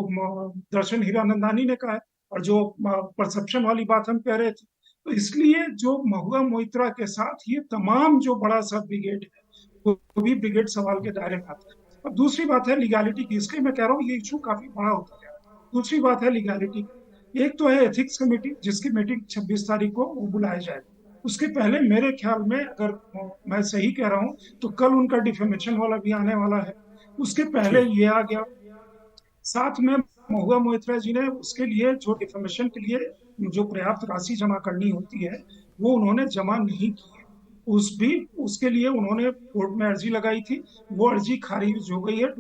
दर्शन हीरानंदानी ने कहा है, और जो परसेप्शन वाली बात हम कह रहे थे। तो इसलिए जो महुआ मोइत्रा के साथ ये तमाम जो बड़ा सा ब्रिगेड है, वो भी ब्रिगेड सवाल के दायरे में आता है। अब दूसरी बात है लीगैलिटी की, इसलिए मैं कह रहा हूँ ये इशू काफी बड़ा होता है। दूसरी बात है लीगैलिटी। एक तो है एथिक्स कमेटी, जिसकी मीटिंग 26 तारीख को वो बुलाया जाएगा। उसके पहले मेरे ख्याल में, अगर मैं सही कह रहा हूँ, तो कल उनका डिफेमेशन वाला भी आने वाला है। उसके पहले ये आ गया। साथ में महुआ मोइत्रा जी ने उसके लिए जो डिफेमेशन के लिए जो पर्याप्त राशि जमा करनी होती है, वो उन्होंने जमा नहीं की है। उसके लिए उन्होंने कोर्ट में अर्जी लगाई थी, वो अर्जी खारिज हो गई है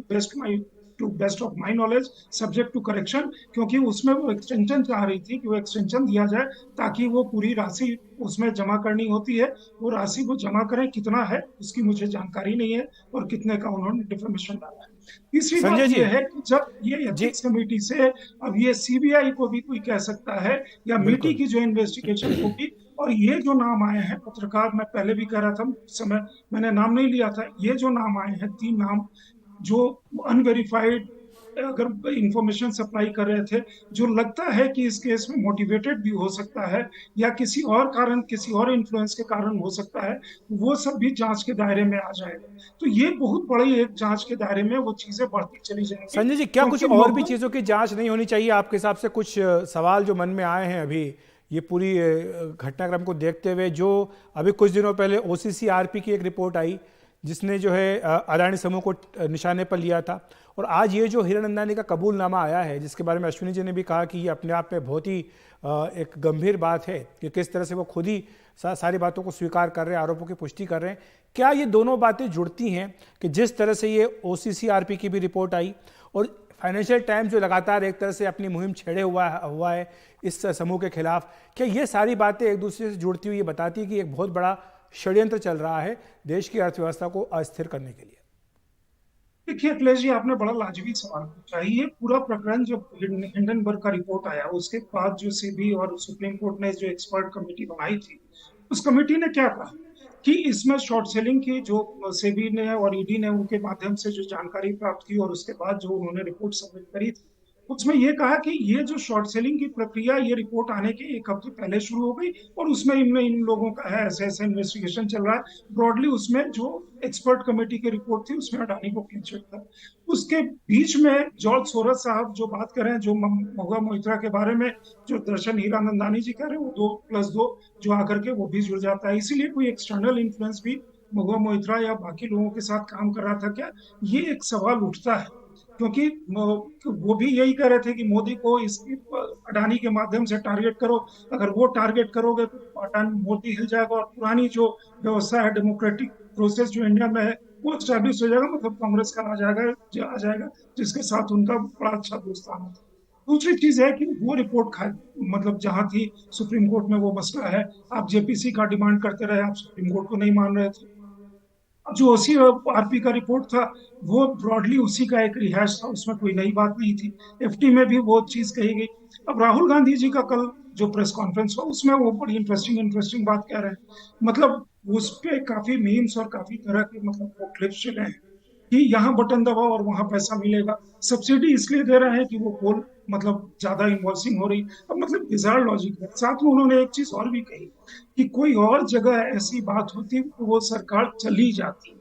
to best of my knowledge, subject to correction, क्योंकि उसमें वो एक्सटेंशन चाह रही थी कि वो एक्सटेंशन दिया जाए ताकि वो पूरी राशि उसमें जमा करनी होती है, वो राशि वो जमा करें। कितना है उसकी मुझे जानकारी नहीं है, और कितने का उन्होंने डिफर्मेशन डाला है। तीसरी बात यह है कि जब ये एथिक्स कमेटी से, अब ये सीबीआई को भी कोई कह सकता है, या मिल्की की जो इन्वेस्टिगेशन होगी, और ये जो नाम आए हैं पत्रकार, मैं पहले भी कह रहा था, समय मैंने नाम नहीं लिया था, ये जो नाम आए हैं 3 नाम जो अनवेरिफाइड अगर इंफॉर्मेशन सप्लाई कर रहे थे, जो लगता है कि इस केस में मोटिवेटेड भी हो सकता है, या किसी और कारण, किसी और इन्फ्लुएंस के कारण हो सकता है, वो सब भी जांच के दायरे में आ जाएगा। तो ये बहुत बड़ी एक जांच के दायरे में वो चीजें बढ़ती चली जाएंगी। संजय जी, क्या कुछ और भी चीजों की जांच नहीं होनी चाहिए आपके हिसाब से? कुछ सवाल जो मन में आए हैं अभी ये पूरी घटनाक्रम को देखते हुए, जो अभी कुछ दिनों पहले OCCRP की एक रिपोर्ट आई जिसने जो है अदानी समूह को निशाने पर लिया था, और आज ये जो हीरानंदानी का कबूलनामा आया है, जिसके बारे में अश्विनी जी ने भी कहा कि ये अपने आप में बहुत ही एक गंभीर बात है कि किस तरह से वो खुद ही सारी बातों को स्वीकार कर रहे हैं, आरोपों की पुष्टि कर रहे हैं। क्या ये दोनों बातें जुड़ती हैं कि जिस तरह से ये OCCRP की भी रिपोर्ट आई, और फाइनेंशियल टाइम्स जो लगातार एक तरह से अपनी मुहिम छेड़े हुआ है इस समूह के खिलाफ, क्या ये सारी बातें एक दूसरे से जुड़ती हुई ये बताती है कि एक बहुत बड़ा षड्यंत्र चल रहा है देश की अर्थव्यवस्था को अस्थिर करने के लिए? देखिए अखिलेश जी, आपने बड़ा लाजमी सवाल पूछा। ये पूरा प्रकरण जब हिंडनबर्ग का रिपोर्ट आया, उसके बाद जो सेबी और सुप्रीम कोर्ट ने जो एक्सपर्ट कमेटी बनाई थी, उस कमेटी ने क्या कहा कि इसमें शॉर्ट सेलिंग की जो सेबी ने और ईडी ने उनके माध्यम से जो जानकारी प्राप्त की, और उसके बाद जो उन्होंने रिपोर्ट सबमिट करी थी, उसमें ये कहा कि ये जो शॉर्ट सेलिंग की प्रक्रिया, ये रिपोर्ट आने के एक हफ्ते पहले शुरू हो गई और उसमें इन लोगों का है ऐसे ऐसे इन्वेस्टिगेशन चल रहा है। ब्रॉडली उसमें जो एक्सपर्ट कमेटी की रिपोर्ट थी उसमें अडानी को क्लीन चिट था। उसके बीच में जॉर्ज सोरस साहब जो बात कर रहे हैं, जो महुआ मोइत्रा के बारे में जो दर्शन हीरानंदानी जी कह रहे हैं, वो 2+2 जो आकर के वो भी जुड़ जाता है। इसीलिए कोई एक्सटर्नल इन्फ्लुएंस भी महुआ मोइत्रा या बाकी लोगों के साथ काम कर रहा था क्या, ये एक सवाल उठता है। क्योंकि वो भी यही कह रहे थे कि मोदी को इस अडानी के माध्यम से टारगेट करो, अगर वो टारगेट करोगे तो अडानी मोदी हिल जाएगा और पुरानी जो व्यवस्था है, डेमोक्रेटिक प्रोसेस जो इंडिया में है, वो स्टैब्लिश हो जाएगा, मतलब कांग्रेस का आ जाएगा जिसके साथ उनका बड़ा अच्छा दोस्ताना था। दूसरी चीज है कि वो रिपोर्ट मतलब जहां थी सुप्रीम कोर्ट में वो मसला है, आप जेपीसी का डिमांड करते रहे, आप सुप्रीम कोर्ट को नहीं मान रहे थे। जो ओसी आरपी का रिपोर्ट था वो ब्रॉडली उसी का एक रिहाइश था, उसमें कोई नई बात नहीं थी। एफटी में भी वो चीज कही गई। अब राहुल गांधी जी का कल जो प्रेस कॉन्फ्रेंस हुआ उसमें वो बड़ी इंटरेस्टिंग बात कह रहे हैं। मतलब उस पे काफी मीम्स और काफी तरह के मतलब वो क्लिप्स चले हैं कि यहाँ बटन दबाओ और वहां पैसा मिलेगा, सब्सिडी इसलिए दे रहे हैं कि वो कोल मतलब ज्यादा इन्वॉल्सिंग हो रही। अब मतलब बिजार लॉजिक है। साथ में उन्होंने एक चीज और भी कही कि कोई और जगह ऐसी बात होती तो वो सरकार चली जाती।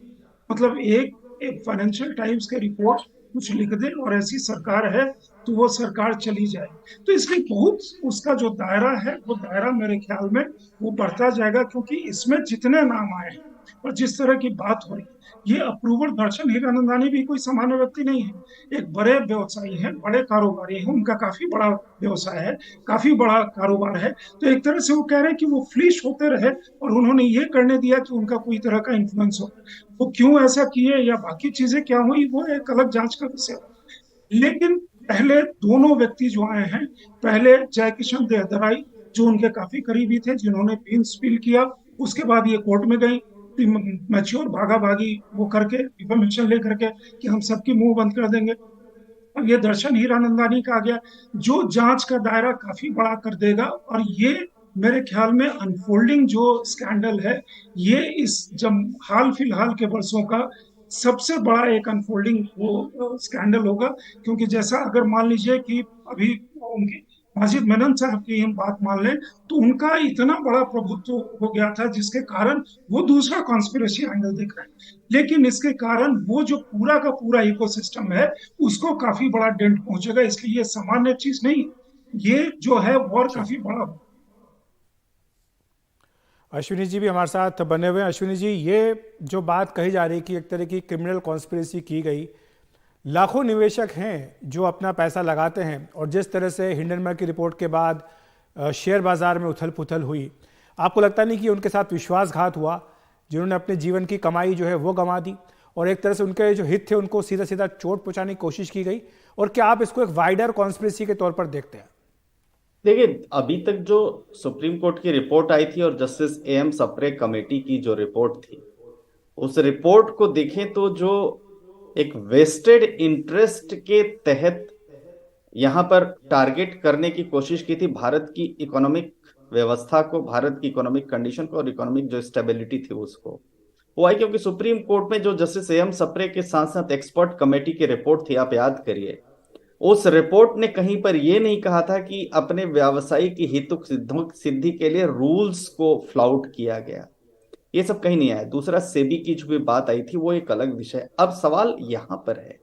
मतलब एक फाइनेंशियल टाइम्स के रिपोर्ट कुछ लिख दे और ऐसी सरकार है तो वो सरकार चली जाए। तो इसलिए बहुत उसका जो दायरा है वो दायरा मेरे ख्याल में वो बढ़ता जाएगा, क्योंकि इसमें जितने नाम आए हैं और जिस तरह की बात हो रही है, ये अप्रूवल दर्शन हीरानंदानी भी कोई सामान्य व्यक्ति नहीं है, एक बड़े व्यवसायी हैं, बड़े कारोबारी हैं, उनका काफी बड़ा व्यवसाय है, काफी बड़ा कारोबार है। तो एक तरह से वो कह रहे हैं कि वो फ्लिश होते रहे और उन्होंने ये करने दिया कि उनका कोई तरह का इन्फ्लुएंस हो। वो क्यों ऐसा किए या बाकी चीजें क्या हुई वो एक अलग जांच का विषय है। लेकिन पहले दोनों व्यक्ति जो आए हैं, पहले जयकिशन देहदराई जो उनके काफी करीबी थे, जिन्होंने बीन स्पिल किया, उसके बाद ये कोर्ट में गई मैच्योर भागा भागी वो करके डिफेमेशन लेकर के कि हम सबकी मुंह बंद कर देंगे। अब ये दर्शन हीरानंदानी का आ गया जो जांच का दायरा काफी बड़ा कर देगा। और ये मेरे ख्याल में अनफोल्डिंग जो स्कैंडल है, ये इस जब हाल फिलहाल के वर्षों का सबसे बड़ा एक अनफोल्डिंग वो स्कैंडल होगा। क्योंकि जैसा अगर मान लीजिए कि अभी उनकी माजिद मेनन साहब की हम बात मान लें तो उनका इतना बड़ा प्रभुत्व हो गया था जिसके कारण वो दूसरा कॉन्स्पिरेसी एंगल देख रहे हैं, लेकिन इसके कारण वो जो पूरा का पूरा इकोसिस्टम है उसको काफी बड़ा डेंट पहुंचेगा। इसलिए ये सामान्य चीज नहीं, ये जो है वॉर काफी बड़ा हो। अश्विनी जी भी हमारे साथ बने हुए हैं। अश्विनी जी, ये जो बात कही जा रही है कि एक तरह की क्रिमिनल कॉन्स्पिरेसी की गई, लाखों निवेशक हैं जो अपना पैसा लगाते हैं और जिस तरह से हिंडनबर्ग की रिपोर्ट के बाद शेयर बाजार में उथल पुथल हुई, आपको लगता नहीं कि उनके साथ विश्वासघात हुआ, जिन्होंने अपने जीवन की कमाई जो है वो गंवा दी और एक तरह से उनके जो हित थे उनको सीधा सीधा चोट पहुंचाने की कोशिश की गई? और क्या आप इसको एक वाइडर कॉन्स्पिरेसी के तौर पर देखते हैं? देखिए, अभी तक जो सुप्रीम कोर्ट की रिपोर्ट आई थी और जस्टिस एएम सप्रे कमेटी की जो रिपोर्ट थी, उस रिपोर्ट को देखें तो जो एक वेस्टेड इंटरेस्ट के तहत यहां पर टारगेट करने की कोशिश की थी भारत की इकोनॉमिक व्यवस्था को, भारत की इकोनॉमिक कंडीशन को और इकोनॉमिक जो स्टेबिलिटी थी उसको, वो आई क्योंकि सुप्रीम कोर्ट में जो जस्टिस एएम सप्रे के साथ साथ एक्सपर्ट कमेटी की रिपोर्ट थी, आप याद करिए, उस रिपोर्ट ने कहीं पर यह नहीं कहा था कि अपने व्यावसायिक हितों सिद्धि के लिए रूल्स को फ्लाउट किया गया, ये सब कहीं नहीं आया। दूसरा, सेबी की जो भी बात आई थी वो एक अलग विषय। अब सवाल यहां पर है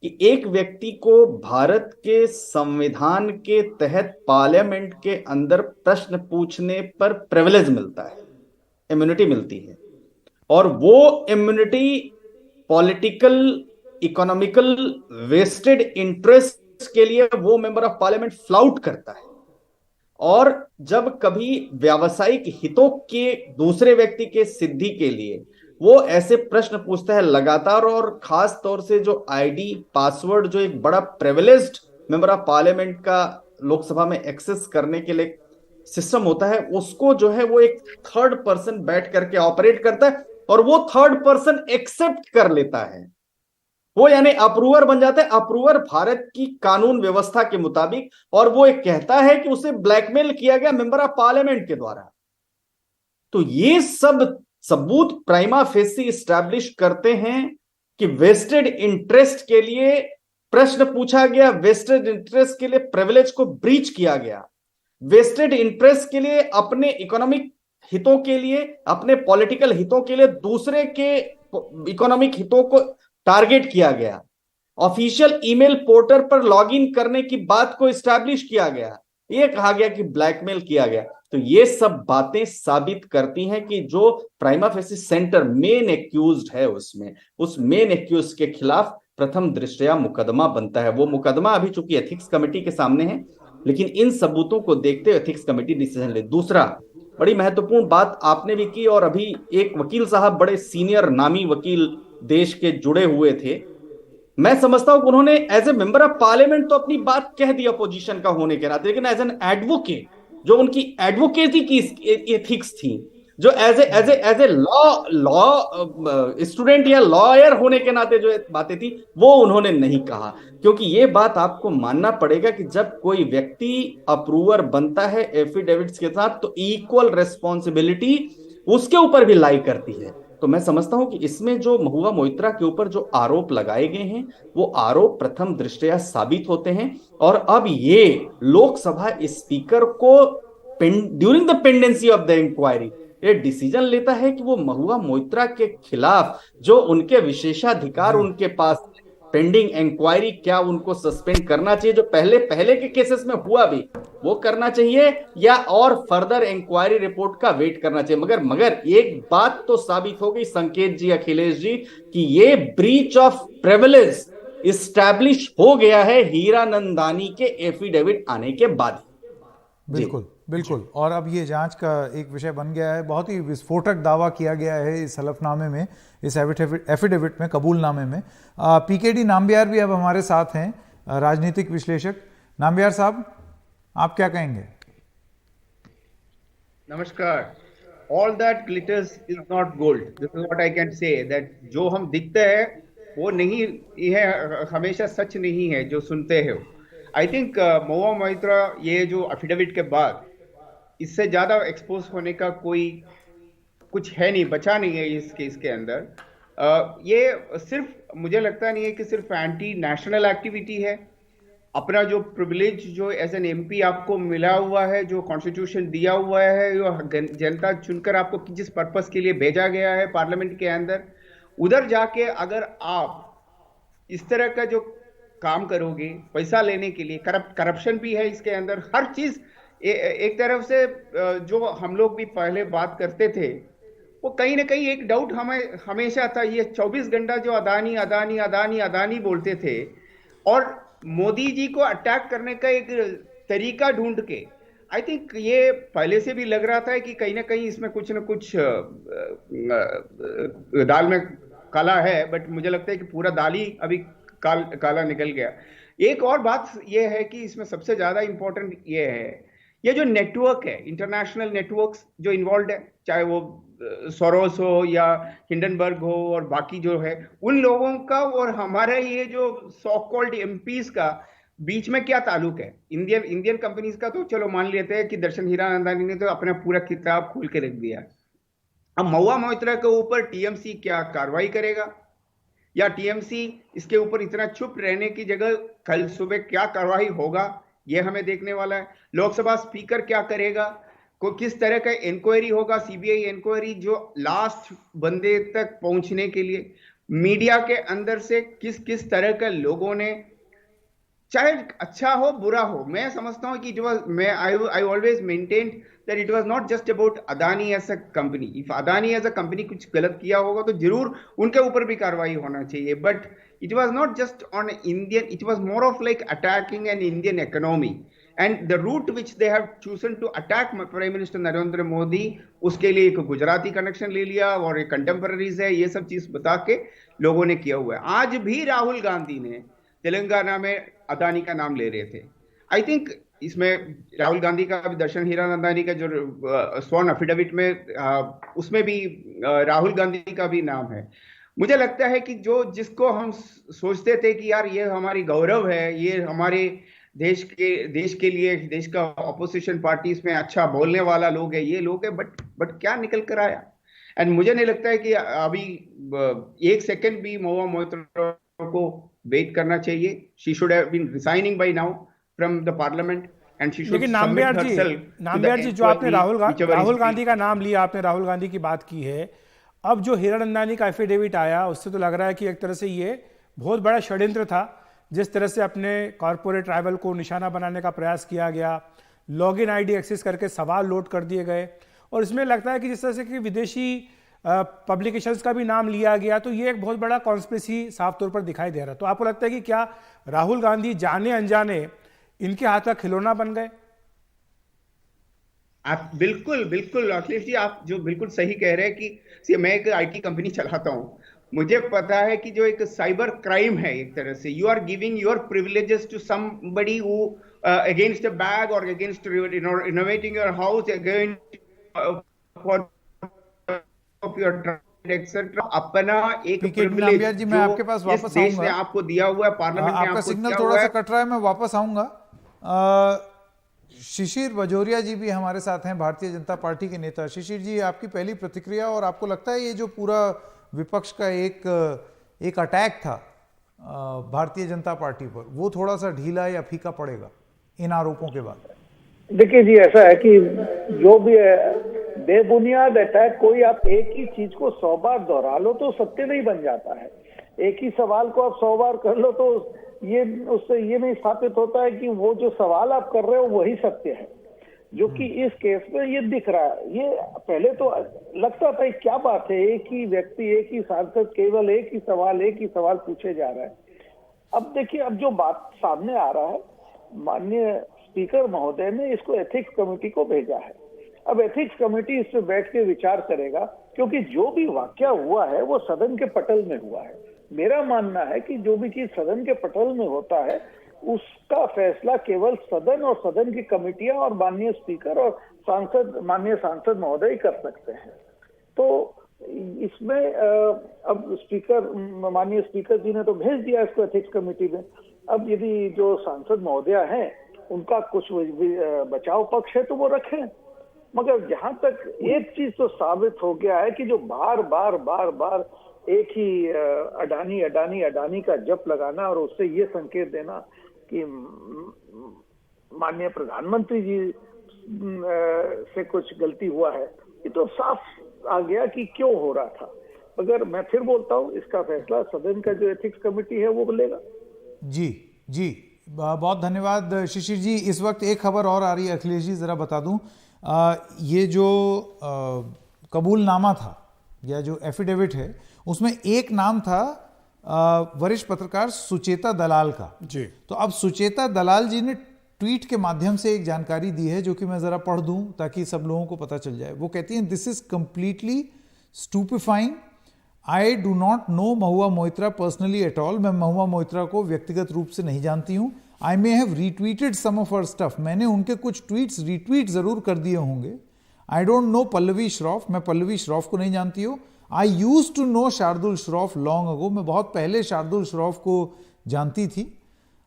कि एक व्यक्ति को भारत के संविधान के तहत पार्लियामेंट के अंदर प्रश्न पूछने पर प्रिविलेज मिलता है, इम्यूनिटी मिलती है, और वो immunity political economical vested interest के लिए वो मेंबर ऑफ पार्लियामेंट फ्लाउट करता है। और जब कभी व्यावसायिक हितों के दूसरे व्यक्ति के सिद्धि के लिए वो ऐसे प्रश्न पूछता है लगातार, और खास तौर से जो आईडी पासवर्ड जो एक बड़ा प्रिविलेज्ड मेंबर ऑफ पार्लियामेंट का लोकसभा में एक्सेस करने के लिए सिस्टम होता है, उसको जो है वो एक थर्ड पर्सन बैठ करके ऑपरेट करता है और वो थर्ड पर्सन एक्सेप्ट कर लेता है, वो यानी अप्रूवर बन जाता है, अप्रूवर भारत की कानून व्यवस्था के मुताबिक, और वो एक कहता है कि उसे ब्लैकमेल किया गया मेंबर ऑफ पार्लियामेंट के द्वारा। तो ये सब सबूत प्राइमा फेसी स्टैब्लिश करते हैं कि वेस्टेड इंटरेस्ट के लिए प्रश्न पूछा गया, वेस्टेड इंटरेस्ट के लिए प्रिविलेज को ब्रीच किया गया, वेस्टेड इंटरेस्ट के लिए, अपने इकोनॉमिक हितों के लिए, अपने पॉलिटिकल हितों के लिए दूसरे के इकोनॉमिक हितों को टारगेट किया गया, ऑफिशियल ईमेल पोर्टल पर लॉगिन करने की बात को इस्टेब्लिश किया गया, ये कहा गया कि ब्लैकमेल किया गया। तो ये सब बातें साबित करती हैं कि जो prima facie centre main accused है, उसमें उस मेन एक्यूज के खिलाफ प्रथम दृष्टया मुकदमा बनता है। वो मुकदमा अभी चूंकि एथिक्स कमेटी के सामने है, लेकिन इन सबूतों को देखते हुए एथिक्स कमेटी डिसीजन ले। दूसरा बड़ी महत्वपूर्ण बात आपने भी की, और अभी एक वकील साहब, बड़े सीनियर नामी वकील देश के जुड़े हुए थे, मैं समझता हूं कि उन्होंने as a member of parliament तो अपनी बात कह दी अपोजिशन का होने के नाते, लेकिन एज एन एडवोकेट, जो उनकी एडवोकेसी की एथिक्स थी, जो एज ए लॉ स्टूडेंट या लॉयर होने के नाते जो बातें थी, वो उन्होंने नहीं कहा। क्योंकि ये बात आपको मानना पड़ेगा कि जब कोई व्यक्ति अप्रूवर बनता है एफिडेविट्स के साथ, तो इक्वल रिस्पॉन्सिबिलिटी उसके ऊपर भी लाई करती है। तो मैं समझता हूं कि इसमें जो महुआ मोइत्रा के ऊपर जो आरोप लगाए गए हैं, वो आरोप प्रथम दृष्टया साबित होते हैं। और अब ये लोकसभा स्पीकर को during the pendency of the inquiry ये डिसीजन लेता है कि वो महुआ मोइत्रा के खिलाफ जो उनके विशेषाधिकार उनके पास पेंडिंग इंक्वायरी, क्या उनको सस्पेंड करना चाहिए, जो पहले के केसेस में हुआ भी वो करना चाहिए, या और फर्दर इंक्वायरी रिपोर्ट का वेट करना चाहिए। मगर एक बात तो साबित हो गई संकेत जी, अखिलेश जी, कि ये ब्रीच ऑफ प्रिविलेज इस्टेब्लिश हो गया है हीरानंदानी के एफिडेविट आने के बाद। बिल्कुल बिल्कुल। और अब ये जांच का एक विषय बन गया है। बहुत ही विस्फोटक दावा किया गया है इस हलफनामे में, इस एफिडेविट में, कबूलनामे में। पीकेडी नाम्बियार भी अब हमारे साथ हैं, राजनीतिक विश्लेषक। नाम्बियार साहब, आप क्या कहेंगे? नमस्कार। All that glitters is not gold, this is what I can say, that जो हम दिखते हैं वो नहीं है, हमेशा सच नहीं है जो सुनते हो। आई थिंक महुआ मोइत्रा ये जो एफिडेविट के बाद इससे ज्यादा एक्सपोज होने का कोई कुछ है नहीं, बचा नहीं है इस केस के अंदर। ये सिर्फ मुझे लगता नहीं है कि सिर्फ एंटी नेशनल एक्टिविटी है। अपना जो प्रिविलेज जो एज एन एमपी आपको मिला हुआ है, जो कॉन्स्टिट्यूशन दिया हुआ है, जो जनता चुनकर आपको जिस पर्पस के लिए भेजा गया है पार्लियामेंट के अंदर, उधर जाके अगर आप इस तरह का जो काम करोगे पैसा लेने के लिए, करप्शन भी है इसके अंदर, हर चीज एक तरफ से जो हम लोग भी पहले बात करते थे, वो कहीं ना कहीं एक डाउट हमें हमेशा था। ये 24 घंटा जो अदानी अदानी अदानी अदानी बोलते थे, और मोदी जी को अटैक करने का एक तरीका ढूंढ के, आई थिंक ये पहले से भी लग रहा था कि कहीं ना कहीं इसमें कुछ ना कुछ दाल में काला है, बट मुझे लगता है कि पूरा दाल ही अभी काला निकल गया। एक और बात यह है कि इसमें सबसे ज्यादा इंपॉर्टेंट ये है, ये जो नेटवर्क है, इंटरनेशनल नेटवर्क्स जो इन्वॉल्व है, चाहे वो सोरोस हो या हिंडनबर्ग हो और बाकी जो है, उन लोगों का और हमारे ये जो सो कॉल्ड एमपीज का बीच में क्या ताल्लुक है। इंडियन कंपनीज का तो चलो मान लेते हैं कि दर्शन हीरानंदानी ने तो अपना पूरा किताब खोल के रख दिया। अब महुआ मोइत्रा के ऊपर टीएमसी क्या कार्रवाई करेगा, या टीएमसी इसके ऊपर इतना चुप रहने की जगह कल सुबह क्या कार्रवाई होगा, यह हमें देखने वाला है। लोकसभा स्पीकर क्या करेगा, को किस तरह का इंक्वायरी होगा, सीबीआई इंक्वायरी जो लास्ट बंदे तक पहुंचने के लिए मीडिया के अंदर से किस किस तरह के लोगों ने, चाहे अच्छा हो बुरा हो, मैं समझता हूं कि इट वाज, मैं I always maintained that it was not just about Adani as a company. If Adani as a company कुछ गलत किया होगा तो जरूर उनके ऊपर भी कार्रवाई होना चाहिए, but it was not just on Indian, it was more of like attacking an Indian economy, and the route which they have chosen to attack Prime Minister Narendra Modi, उसके लिए एक गुजराती कनेक्शन ले लिया और एक कंटेम्पररीज है, ये सब चीज बता के लोगों ने किया हुआ है। आज भी राहुल गांधी ने तेलंगाना में अदानी का नाम ले रहे थे। आई थिंक इसमें राहुल गांधी का भी, दर्शन हीरानंदानी का जो स्वर्ण एफिडेविट में उसमें भी राहुल गांधी का भी नाम है। मुझे लगता है कि जो जिसको हम सोचते थे कि यार ये हमारी गौरव है, ये हमारे देश के लिए, देश का ऑपोजिशन पार्टीज में अच्छा बोलने वाला लोग है, ये लोग है, बट क्या निकल कर आया। एंड मुझे नहीं लगता है कि अभी एक सेकंड भी महुआ मोइत्रा को वेट करना चाहिए. She should have been resigning by now from the parliament and she should लेकिन नामबिहार जी जो आपने राहुल गांधी का नाम लिया, आपने राहुल गांधी की बात की है, अब जो हीरानंदानी का एफिडेविट आया उससे तो लग रहा है कि एक तरह से ये बहुत बड़ा षड्यंत्र था. जिस तरह से अपने कॉर्पोरेट ट्राइबल को निशाना बनाने का प्रयास किया गया, लॉगिन आईडी एक्सेस करके सवाल लोड कर दिए गए, और इसमें लगता है कि जिस तरह से कि विदेशी पब्लिकेशंस का भी नाम लिया गया, तो ये एक बहुत बड़ा कॉन्स्पिरेसी साफ तौर पर दिखाई दे रहा है. तो आपको लगता है कि क्या राहुल गांधी जाने अनजाने इनके हाथ का खिलौना बन गए? आप बिल्कुल बिल्कुल अखिलेश जी, आप जो बिल्कुल सही कह रहे हैं कि मैं एक आईटी कंपनी चलाता हूं, मुझे पता है कि जो एक साइबर क्राइम है, एक तरह से you are giving your privileges to somebody who against a bag और against renovating your house, against for your etcetera, अपना एक प्रिविलेज जी, मैं आपके पास वापस आऊंगा. ने आपको दिया हुआ है, पार्लियामेंट ने आपका सिग्नल थोड़ा सा कट रहा है, मैं वापस आऊंगा. शिशिर बजोरिया जी भी हमारे साथ हैं, भारतीय जनता पार्टी के नेता. शिशिर जी, आपकी पहली प्रतिक्रिया, और आपको लगता है ये जो पूरा विपक्ष का एक अटैक था भारतीय जनता पार्टी पर, वो थोड़ा सा ढीला या फीका पड़ेगा इन आरोपों के बाद? देखिए जी, ऐसा है कि जो भी बेबुनियाद अटैक, कोई आप एक ही चीज को 100 बार दोहरा लो तो सत्य नहीं बन जाता है. एक ही सवाल को आप 100 बार कर लो तो ये उससे ये नहीं स्थापित होता है कि वो जो सवाल आप कर रहे हो वही सत्य है, जो कि इस केस में ये दिख रहा है. ये पहले तो लगता था क्या बात है, एक ही व्यक्ति, एक ही सांसद, केवल एक ही सवाल पूछे जा रहा है. अब देखिए, अब जो बात सामने आ रहा है, माननीय स्पीकर महोदय ने इसको एथिक्स कमेटी को भेजा है. अब एथिक्स कमेटी इस पे बैठ के विचार करेगा, क्योंकि जो भी वाकया हुआ है वो सदन के पटल में हुआ है. मेरा मानना है कि जो भी चीज सदन के पटल में होता है उसका फैसला केवल सदन और सदन की कमेटियां और माननीय स्पीकर और माननीय सांसद महोदय कर सकते हैं. तो इसमें अब माननीय स्पीकर जी ने तो भेज दिया इसको एथिक्स कमेटी में. अब यदि जो सांसद महोदय हैं उनका कुछ बचाव पक्ष है तो वो रखें, मगर जहां तक एक चीज तो साबित हो गया है कि जो बार बार एक ही अडानी का जप लगाना और उससे ये संकेत देना कि माननीय प्रधानमंत्री जी से कुछ गलती हुआ है, ये तो साफ आ गया कि क्यों हो रहा था. मगर मैं फिर बोलता हूँ, इसका फैसला सदन का जो एथिक्स कमेटी है वो लेगा. जी, बहुत धन्यवाद शिशिर जी. इस वक्त एक खबर और आ रही है अखिलेश जी, जरा बता दूं. ये जो कबूलनामा था या जो एफिडेविट है, उसमें एक नाम था वरिष्ठ पत्रकार सुचेता दलाल का जी. तो अब सुचेता दलाल जी ने ट्वीट के माध्यम से एक जानकारी दी है, जो कि मैं जरा पढ़ दूं ताकि सब लोगों को पता चल जाए. वो कहती हैं, this is completely stupefying. I do not know Mahua Moitra personally at all. मैं महुआ मोइत्रा को व्यक्तिगत रूप से नहीं जानती हूं. I may have retweeted some of her stuff. मैंने उनके कुछ ट्वीट्स रीट्वीट जरूर कर दिए होंगे. I don't know Pallavi Shroff. मैं पल्लवी श्रॉफ को नहीं जानती हूँ. I used to know Shardul Shroff long ago. मैं बहुत पहले शार्दुल श्रॉफ को जानती थी.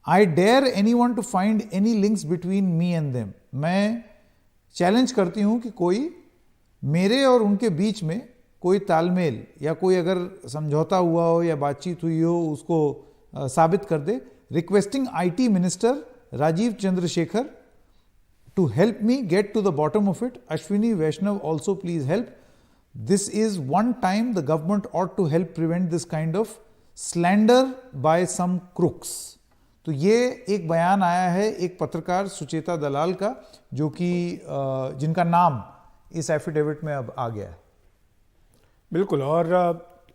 I dare any one to find any links between me and them. मैं चैलेंज करती हूँ कि कोई मेरे और उनके बीच में कोई तालमेल या कोई अगर समझौता हुआ हो या बातचीत हुई हो, उसको साबित कर दे. Requesting IT minister Rajeev Chandrasekhar to help me get to the bottom of it. Ashwini Vaishnav also please help. This is one time the government ought to help prevent this kind of slander by some crooks. तो ये एक बयान आया है एक पत्रकार सुचेता दलाल का, जो कि जिनका नाम इस एफिडेविट में अब आ गया है. बिल्कुल. और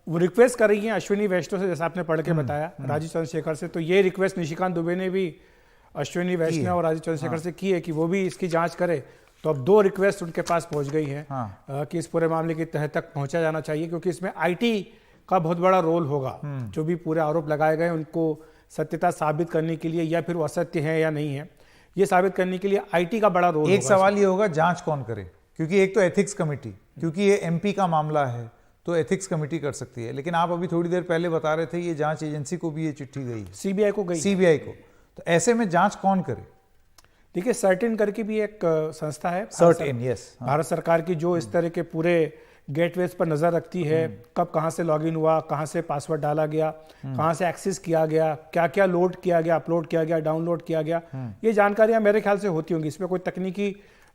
वो रिक्वेस्ट कर रही हैं अश्विनी वैष्णव से, जैसा आपने पढ़ के बताया, राजीव चंद्रशेखर से. तो ये रिक्वेस्ट निशिकांत दुबे ने भी अश्विनी वैष्णव और राजीव चंद्रशेखर से की है कि वो भी इसकी जांच करे. तो अब 2 रिक्वेस्ट उनके पास पहुंच गई हैं कि इस पूरे मामले की तह तक पहुंचा जाना चाहिए, क्योंकि इसमें IT का बहुत बड़ा रोल होगा. जो भी पूरे आरोप लगाए गए उनको सत्यता साबित करने के लिए, या फिर वो असत्य है या नहीं है, ये साबित करने के लिए IT का बड़ा रोल. एक सवाल ये होगा, जांच कौन करे? क्योंकि एक तो एथिक्स कमेटी, क्योंकि ये MP का मामला है तो एथिक्स कमेटी कर सकती है. लेकिन आप अभी थोड़ी देर पहले बता रहे थे ये जांच एजेंसी को भी ये चिट्ठी गई, CBI को गई. CBI को. तो ऐसे में जांच कौन करे? देखिए, सर्टेन करके भी एक संस्था है, सर्टेन, यस, भारत सरकार की, जो इस तरह के पूरे गेटवेज पर नज़र रखती है, कब कहाँ से लॉगिन हुआ, कहाँ से पासवर्ड डाला गया, कहाँ से एक्सेस किया गया, क्या क्या लोड किया गया, अपलोड किया गया, डाउनलोड किया गया, ये जानकारियाँ मेरे ख्याल से होती होंगी। इसमें कोई तकनीकी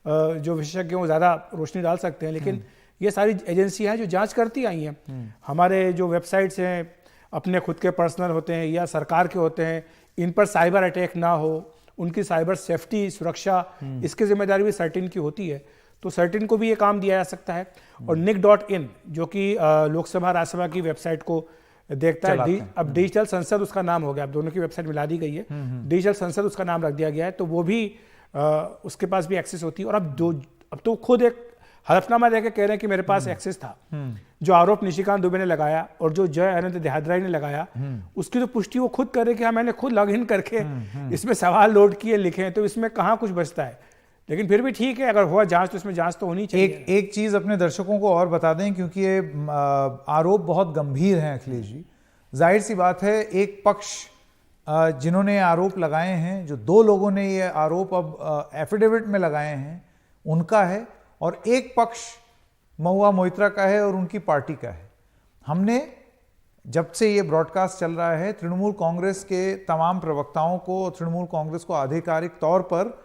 जो विशेषज्ञ हैं वो ज़्यादा रोशनी डाल सकते हैं, लेकिन ये सारी एजेंसियाँ हैं जो जांच करती आई हैं। हमारे जो वेबसाइट्स हैं अपने खुद के पर्सनल होते हैं या सरकार के होते हैं, इन पर साइबर अटैक ना हो, उनकी साइबर सेफ्टी सुरक्षा, इसकी जिम्मेदारी भी सर्टिन की होती है। तो सर्टिन को भी ये काम दिया जा सकता है। और nic.in जो कि लोकसभा राज्यसभा की वेबसाइट को देखता है, अब डिजिटल संसद उसका नाम हो गया, अब दोनों की वेबसाइट मिला दी गई है, डिजिटल संसद उसका नाम रख दिया गया है, तो वो भी उसके पास भी एक्सेस होती है। और अब तो खुद एक हलफनामा देकर कह रहे हैं कि मेरे पास एक्सेस था। जो आरोप निशिकांत दुबे ने लगाया और जो जय अनंत देहादराई ने लगाया, उसकी तो पुष्टि वो खुद करे कि हाँ मैंने खुद लॉग इन करके इसमें सवाल लोड किए लिखे हैं, तो इसमें कहाँ कुछ बचता है। लेकिन फिर भी ठीक है, अगर हुआ जांच तो इसमें जांच तो होनी चाहिए। एक चीज अपने दर्शकों को और बता दें, क्योंकि ये आरोप बहुत गंभीर हैं अखिलेश जी। जाहिर सी बात है, एक पक्ष जिन्होंने आरोप लगाए हैं, जो 2 लोगों ने ये आरोप अब एफिडेविट में लगाए हैं, उनका है, और एक पक्ष महुआ मोइत्रा का है और उनकी पार्टी का है। हमने जब से ये ब्रॉडकास्ट चल रहा है, तृणमूल कांग्रेस के तमाम प्रवक्ताओं को, तृणमूल कांग्रेस को आधिकारिक तौर पर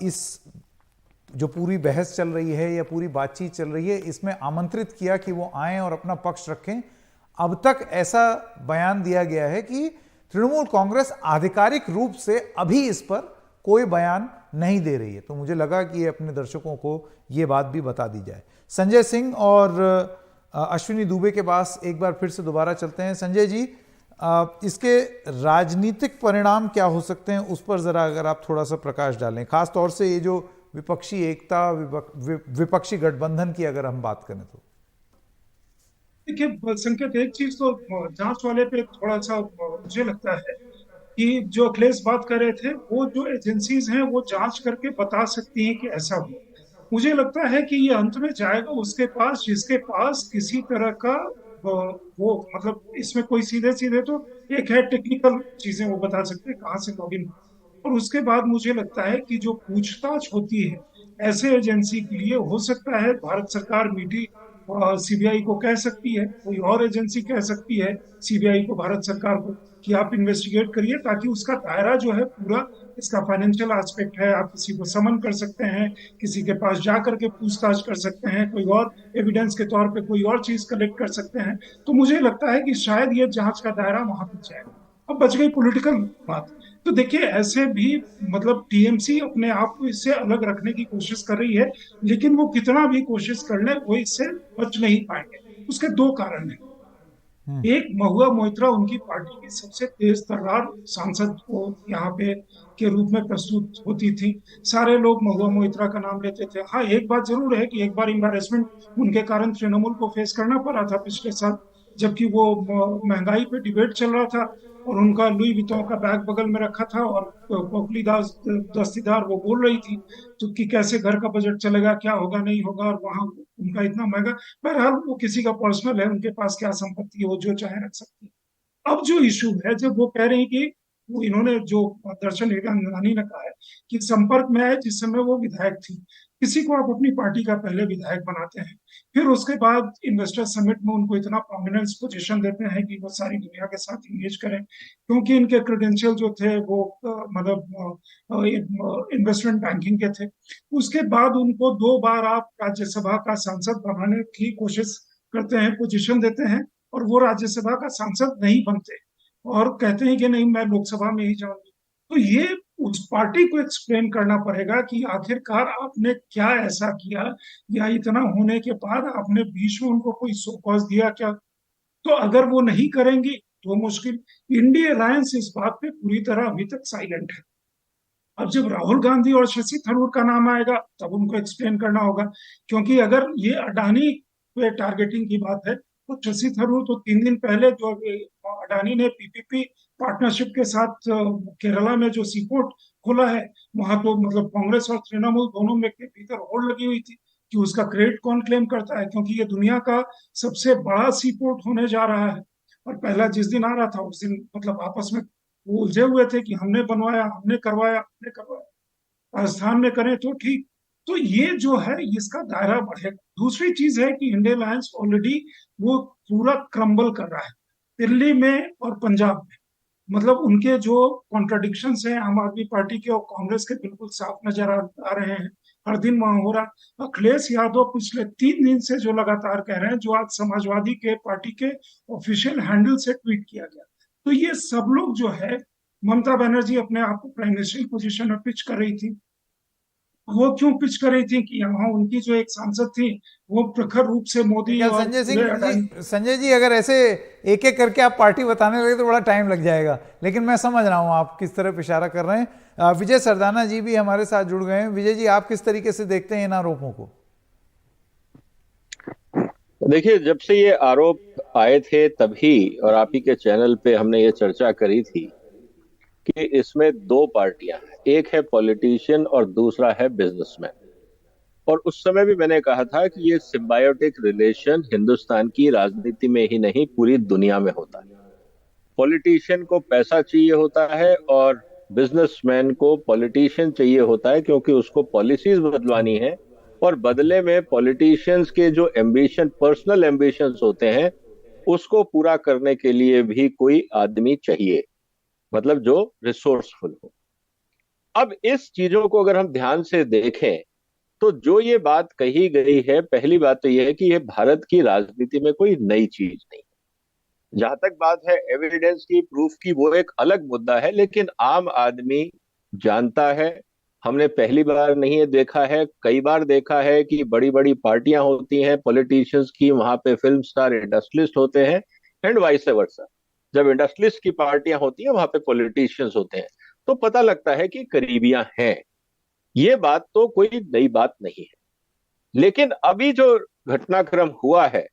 इस जो पूरी बहस चल रही है या पूरी बातचीत चल रही है, इसमें आमंत्रित किया कि वो आएं और अपना पक्ष रखें। अब तक ऐसा बयान दिया गया है कि तृणमूल कांग्रेस आधिकारिक रूप से अभी इस पर कोई बयान नहीं दे रही है। तो मुझे लगा कि अपने दर्शकों को ये बात भी बता दी जाए। संजय सिंह और अश्विनी दुबे के पास एक बार फिर से दोबारा चलते हैं। संजय जी, इसके राजनीतिक परिणाम क्या हो सकते हैं, उस पर जरा अगर आप थोड़ा सा प्रकाश डालें, खास तौर से ये जो विपक्षी एकता, विपक्षी गठबंधन की अगर हम बात करें तो। देखिए संकेत, एक चीज तो जांच वाले पे थोड़ा सा मुझे लगता है कि जो अखिलेश बात कर रहे थे, वो जो एजेंसीज हैं वो जांच करके बता सकती हैं कि ऐसा हुआ। मुझे लगता है कि ये अंत में जाएगा उसके पास जिसके पास किसी तरह का वो मतलब इसमें कोई सीधे सीधे तो एक है टेक्निकल चीजें वो बता सकते हैं कहाँ से लॉगिन, और उसके बाद मुझे लगता है कि जो पूछताछ होती है ऐसे एजेंसी के लिए, हो सकता है भारत सरकार मीडी सीबीआई को कह सकती है, कोई और एजेंसी कह सकती है सीबीआई को, भारत सरकार को, कि आप इन्वेस्टिगेट करिए, ताकि उसका दायरा जो है पूरा, इसका फाइनेंशियल एस्पेक्ट है, आप किसी को समन कर सकते हैं, किसी के पास जा करके पूछताछ कर सकते हैं, कोई और एविडेंस के तौर पे कोई और चीज कलेक्ट कर सकते हैं। तो मुझे लगता है कि शायद ये जांच का दायरा वहां तक जाएगा। अब बच गई पॉलिटिकल बात। तो देखिए, ऐसे भी मतलब टीएमसी अपने आप को इससे अलग रखने की कोशिश कर रही है, लेकिन वो कितना भी कोशिश कर ले वो इससे बच नहीं पाएंगे। उसके 2 कारण हैं। एक, महुआ मोइत्रा उनकी पार्टी की सबसे तेज तर्रार सांसद को यहाँ पे के रूप में प्रस्तुत होती थी। सारे लोग महुआ मोइत्रा का नाम लेते थे। हाँ, एक बात जरूर है कि एक बार एम्बैरेसमेंट उनके कारण तृणमूल को फेस करना पड़ा था पिछले साल, जबकि वो महंगाई पे डिबेट चल रहा था और उनका लुई वितौं का बैग बगल में रखा था और पोकली दास दस्तीदार वो बोल रही थी तो कि कैसे घर का बजट चलेगा, क्या होगा नहीं होगा, और वहां उनका इतना महंगा। बहरहाल वो किसी का पर्सनल है, उनके पास क्या संपत्ति है, वो जो चाहे रख सकती है। अब जो इशू है, जब वो कह रहे हैं कि वो इन्होंने जो दर्शन हिरानी ने कहा है कि संपर्क में आए जिस समय वो विधायक थी, किसी को आप अपनी पार्टी का पहले विधायक बनाते हैं, फिर उसके बाद इन्वेस्टर समिट में उनको इतना प्रोमिनेंस पोजीशन देते हैं कि वो सारी दुनिया के साथ इंगेज करें, क्योंकि इनके क्रेडेंशियल जो थे वो मतलब इन्वेस्टमेंट बैंकिंग के थे। उसके बाद उनको 2 बार आप राज्यसभा का सांसद बनाने की कोशिश करते हैं, पोजीशन देते हैं, और वो राज्यसभा का सांसद नहीं बनते और कहते हैं कि नहीं मैं लोकसभा में ही जाऊंगी। तो ये उस पार्टी को एक्सप्लेन करना पड़ेगा कि आखिरकार आपने क्या ऐसा किया, या इतना होने के बाद आपने बीच में उनको कोई शो कॉज दिया क्या। तो अगर वो नहीं करेंगी तो मुश्किल। इंडिया अलायंस इस बात पे पूरी तरह अभी तक साइलेंट है। अब जब राहुल गांधी और शशि थरूर का नाम आएगा तब उनको एक्सप्लेन करना होगा, क्योंकि अगर ये अडानी पे टारगेटिंग की बात है तो शशि थरूर तो 3 दिन पहले जो अडानी ने पीपीपी पार्टनरशिप के साथ केरला में जो सी पोर्ट खोला है, वहां तो मतलब कांग्रेस और तृणमूल दोनों में के भीतर होड़ लगी हुई थी कि उसका क्रेडिट कौन क्लेम करता है, क्योंकि ये दुनिया का सबसे बड़ा सी पोर्ट होने जा रहा है। और पहला जिस दिन आ रहा था उस दिन मतलब आपस में वो उलझे हुए थे कि हमने बनवाया, हमने करवाया, हमने करवाया। राजस्थान में करें तो ठीक, तो ये जो है इसका दायरा बढ़ेगा। दूसरी चीज है कि इंडिया अलायंस ऑलरेडी वो पूरा क्रम्बल कर रहा है दिल्ली में और पंजाब में। मतलब उनके जो कॉन्ट्रडिक्शंस हैं आम आदमी पार्टी के और कांग्रेस के बिल्कुल साफ नजर आ रहे हैं। हर दिन वहां हो रहा। अखिलेश यादव पिछले 3 दिन से जो लगातार कह रहे हैं, जो आज समाजवादी के पार्टी के ऑफिशियल हैंडल से ट्वीट किया गया। तो ये सब लोग जो है, ममता बनर्जी अपने आप को प्राइम मिनिस्टर पोजीशन में पिच कर रही थी। वो क्यों पिच कर रही थी कि यहाँ उनकी जो एक सांसद थी वो प्रखर रूप से मोदी क्या और संजय पूरे अडानी। सिंह जी, संजय जी अगर ऐसे एक एक करके आप पार्टी बताने लगे तो बड़ा टाइम लग जाएगा, लेकिन मैं समझ रहा हूं आप किस तरफ इशारा कर रहे हैं। विजय सरदाना जी भी हमारे साथ जुड़ गए हैं। विजय जी, आप किस तरीके से देखते हैं इन आरोपों को? देखिए, जब से ये आरोप आए थे तभी और आप ही के चैनल पे हमने ये चर्चा करी थी कि इसमें दो पार्टियां हैं, एक है पॉलिटिशियन और दूसरा है बिजनेसमैन। और उस समय भी मैंने कहा था कि ये सिम्बायोटिक रिलेशन हिंदुस्तान की राजनीति में ही नहीं पूरी दुनिया में होता है। पॉलिटिशियन को पैसा चाहिए होता है और बिजनेसमैन को पॉलिटिशियन चाहिए होता है, क्योंकि उसको पॉलिसीज बदलवानी है और बदले में पॉलिटिशियंस के जो एम्बिशन, पर्सनल एम्बिशंस होते हैं, उसको पूरा करने के लिए भी कोई आदमी चाहिए, मतलब जो रिसोर्सफुल हो। अब इस चीजों को अगर हम ध्यान से देखें तो जो ये बात कही गई है, पहली बात तो ये है कि ये भारत की राजनीति में कोई नई चीज नहीं। जहां तक बात है एविडेंस की, प्रूफ की, वो एक अलग मुद्दा है, लेकिन आम आदमी जानता है। हमने पहली बार नहीं देखा है, कई बार देखा है कि बड़ी बड़ी पार्टियां होती हैं पॉलिटिशियंस की, वहां पे फिल्म स्टार इंडस्ट्रियलिस्ट होते हैं एंड वाइस वर्सा। जब इंडस्ट्रियलिस्ट की पार्टियां होती हैं वहां पे पॉलिटिशियंस होते हैं, तो पता लगता है कि करीबियां हैं। ये बात तो कोई नई बात नहीं है। लेकिन अभी जो घटनाक्रम हुआ है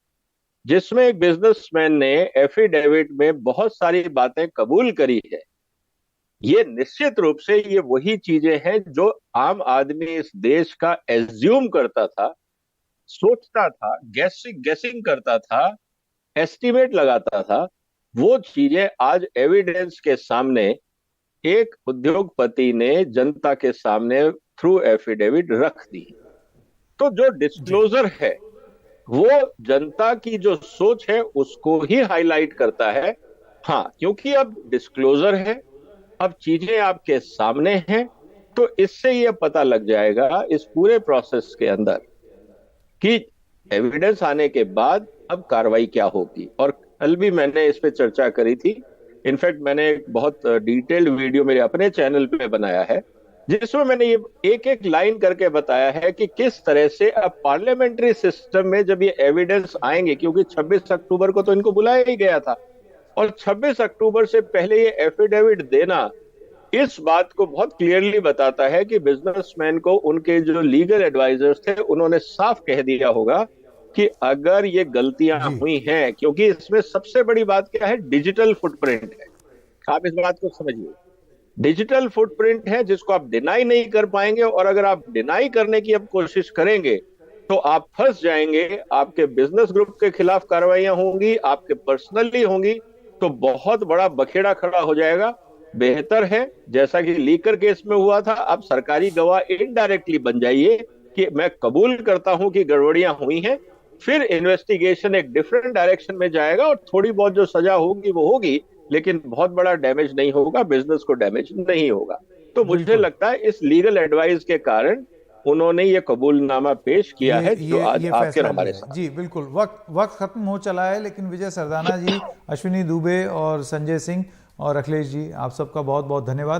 जिसमें एक बिजनेसमैन ने एफिडेविट में बहुत सारी बातें कबूल करी है, ये निश्चित रूप से ये वही चीजें हैं जो आम आदमी इस देश का एज्यूम करता था, सोचता था, गेसिंग करता था, एस्टिमेट लगाता था। वो चीजें आज एविडेंस के सामने एक उद्योगपति ने जनता के सामने थ्रू एफिडेविट रख दी। तो जो डिस्क्लोजर है वो जनता की जो सोच है उसको ही हाईलाइट करता है। हाँ, क्योंकि अब डिस्क्लोजर है, अब चीजें आपके सामने हैं, तो इससे ये पता लग जाएगा इस पूरे प्रोसेस के अंदर कि एविडेंस आने के बाद अब कार्रवाई क्या होगी। और कल भी मैंने इस पे चर्चा करी थी। इनफैक्ट मैंने एक बहुत डिटेल्ड वीडियो मेरे अपने चैनल पे बनाया है जिसमें मैंने ये एक एक लाइन करके बताया है कि किस तरह से अब पार्लियामेंट्री सिस्टम में जब ये एविडेंस आएंगे, क्योंकि 26 अक्टूबर को तो इनको बुलाया ही गया था, और 26 अक्टूबर से पहले ये एफिडेविट देना इस बात को बहुत क्लियरली बताता है कि बिजनेसमैन को उनके जो लीगल एडवाइजर्स थे उन्होंने साफ कह दिया होगा कि अगर ये गलतियां हुई हैं, क्योंकि इसमें सबसे बड़ी बात क्या है, डिजिटल फुटप्रिंट है। आप इस बात को समझिए, डिजिटल फुटप्रिंट है जिसको आप डिनाई नहीं कर पाएंगे, और अगर आप डिनाई करने की अब कोशिश करेंगे तो आप फंस जाएंगे। आपके बिजनेस ग्रुप के खिलाफ कार्रवाइयां होंगी, आपके पर्सनली होंगी, तो बहुत बड़ा बखेड़ा खड़ा हो जाएगा। बेहतर है, जैसा कि लीकर केस में हुआ था, आप सरकारी गवाह इनडायरेक्टली बन जाइए कि मैं कबूल करता हूं कि गड़बड़ियां हुई हैं, फिर इन्वेस्टिगेशन एक डिफरेंट डायरेक्शन में जाएगा और थोड़ी बहुत जो सजा होगी वो होगी, लेकिन बहुत बड़ा डैमेज नहीं होगा, बिजनेस को डैमेज नहीं होगा। तो मुझे लगता है इस लीगल एडवाइस के कारण उन्होंने ये कबूलनामा पेश किया है जो आज आखिर हमारे साथ। जी बिल्कुल, वक्त खत्म हो चला है, लेकिन विजय सरदाना जी, अश्विनी दुबे और संजय सिंह और अखिलेश जी, आप सबका बहुत बहुत धन्यवाद।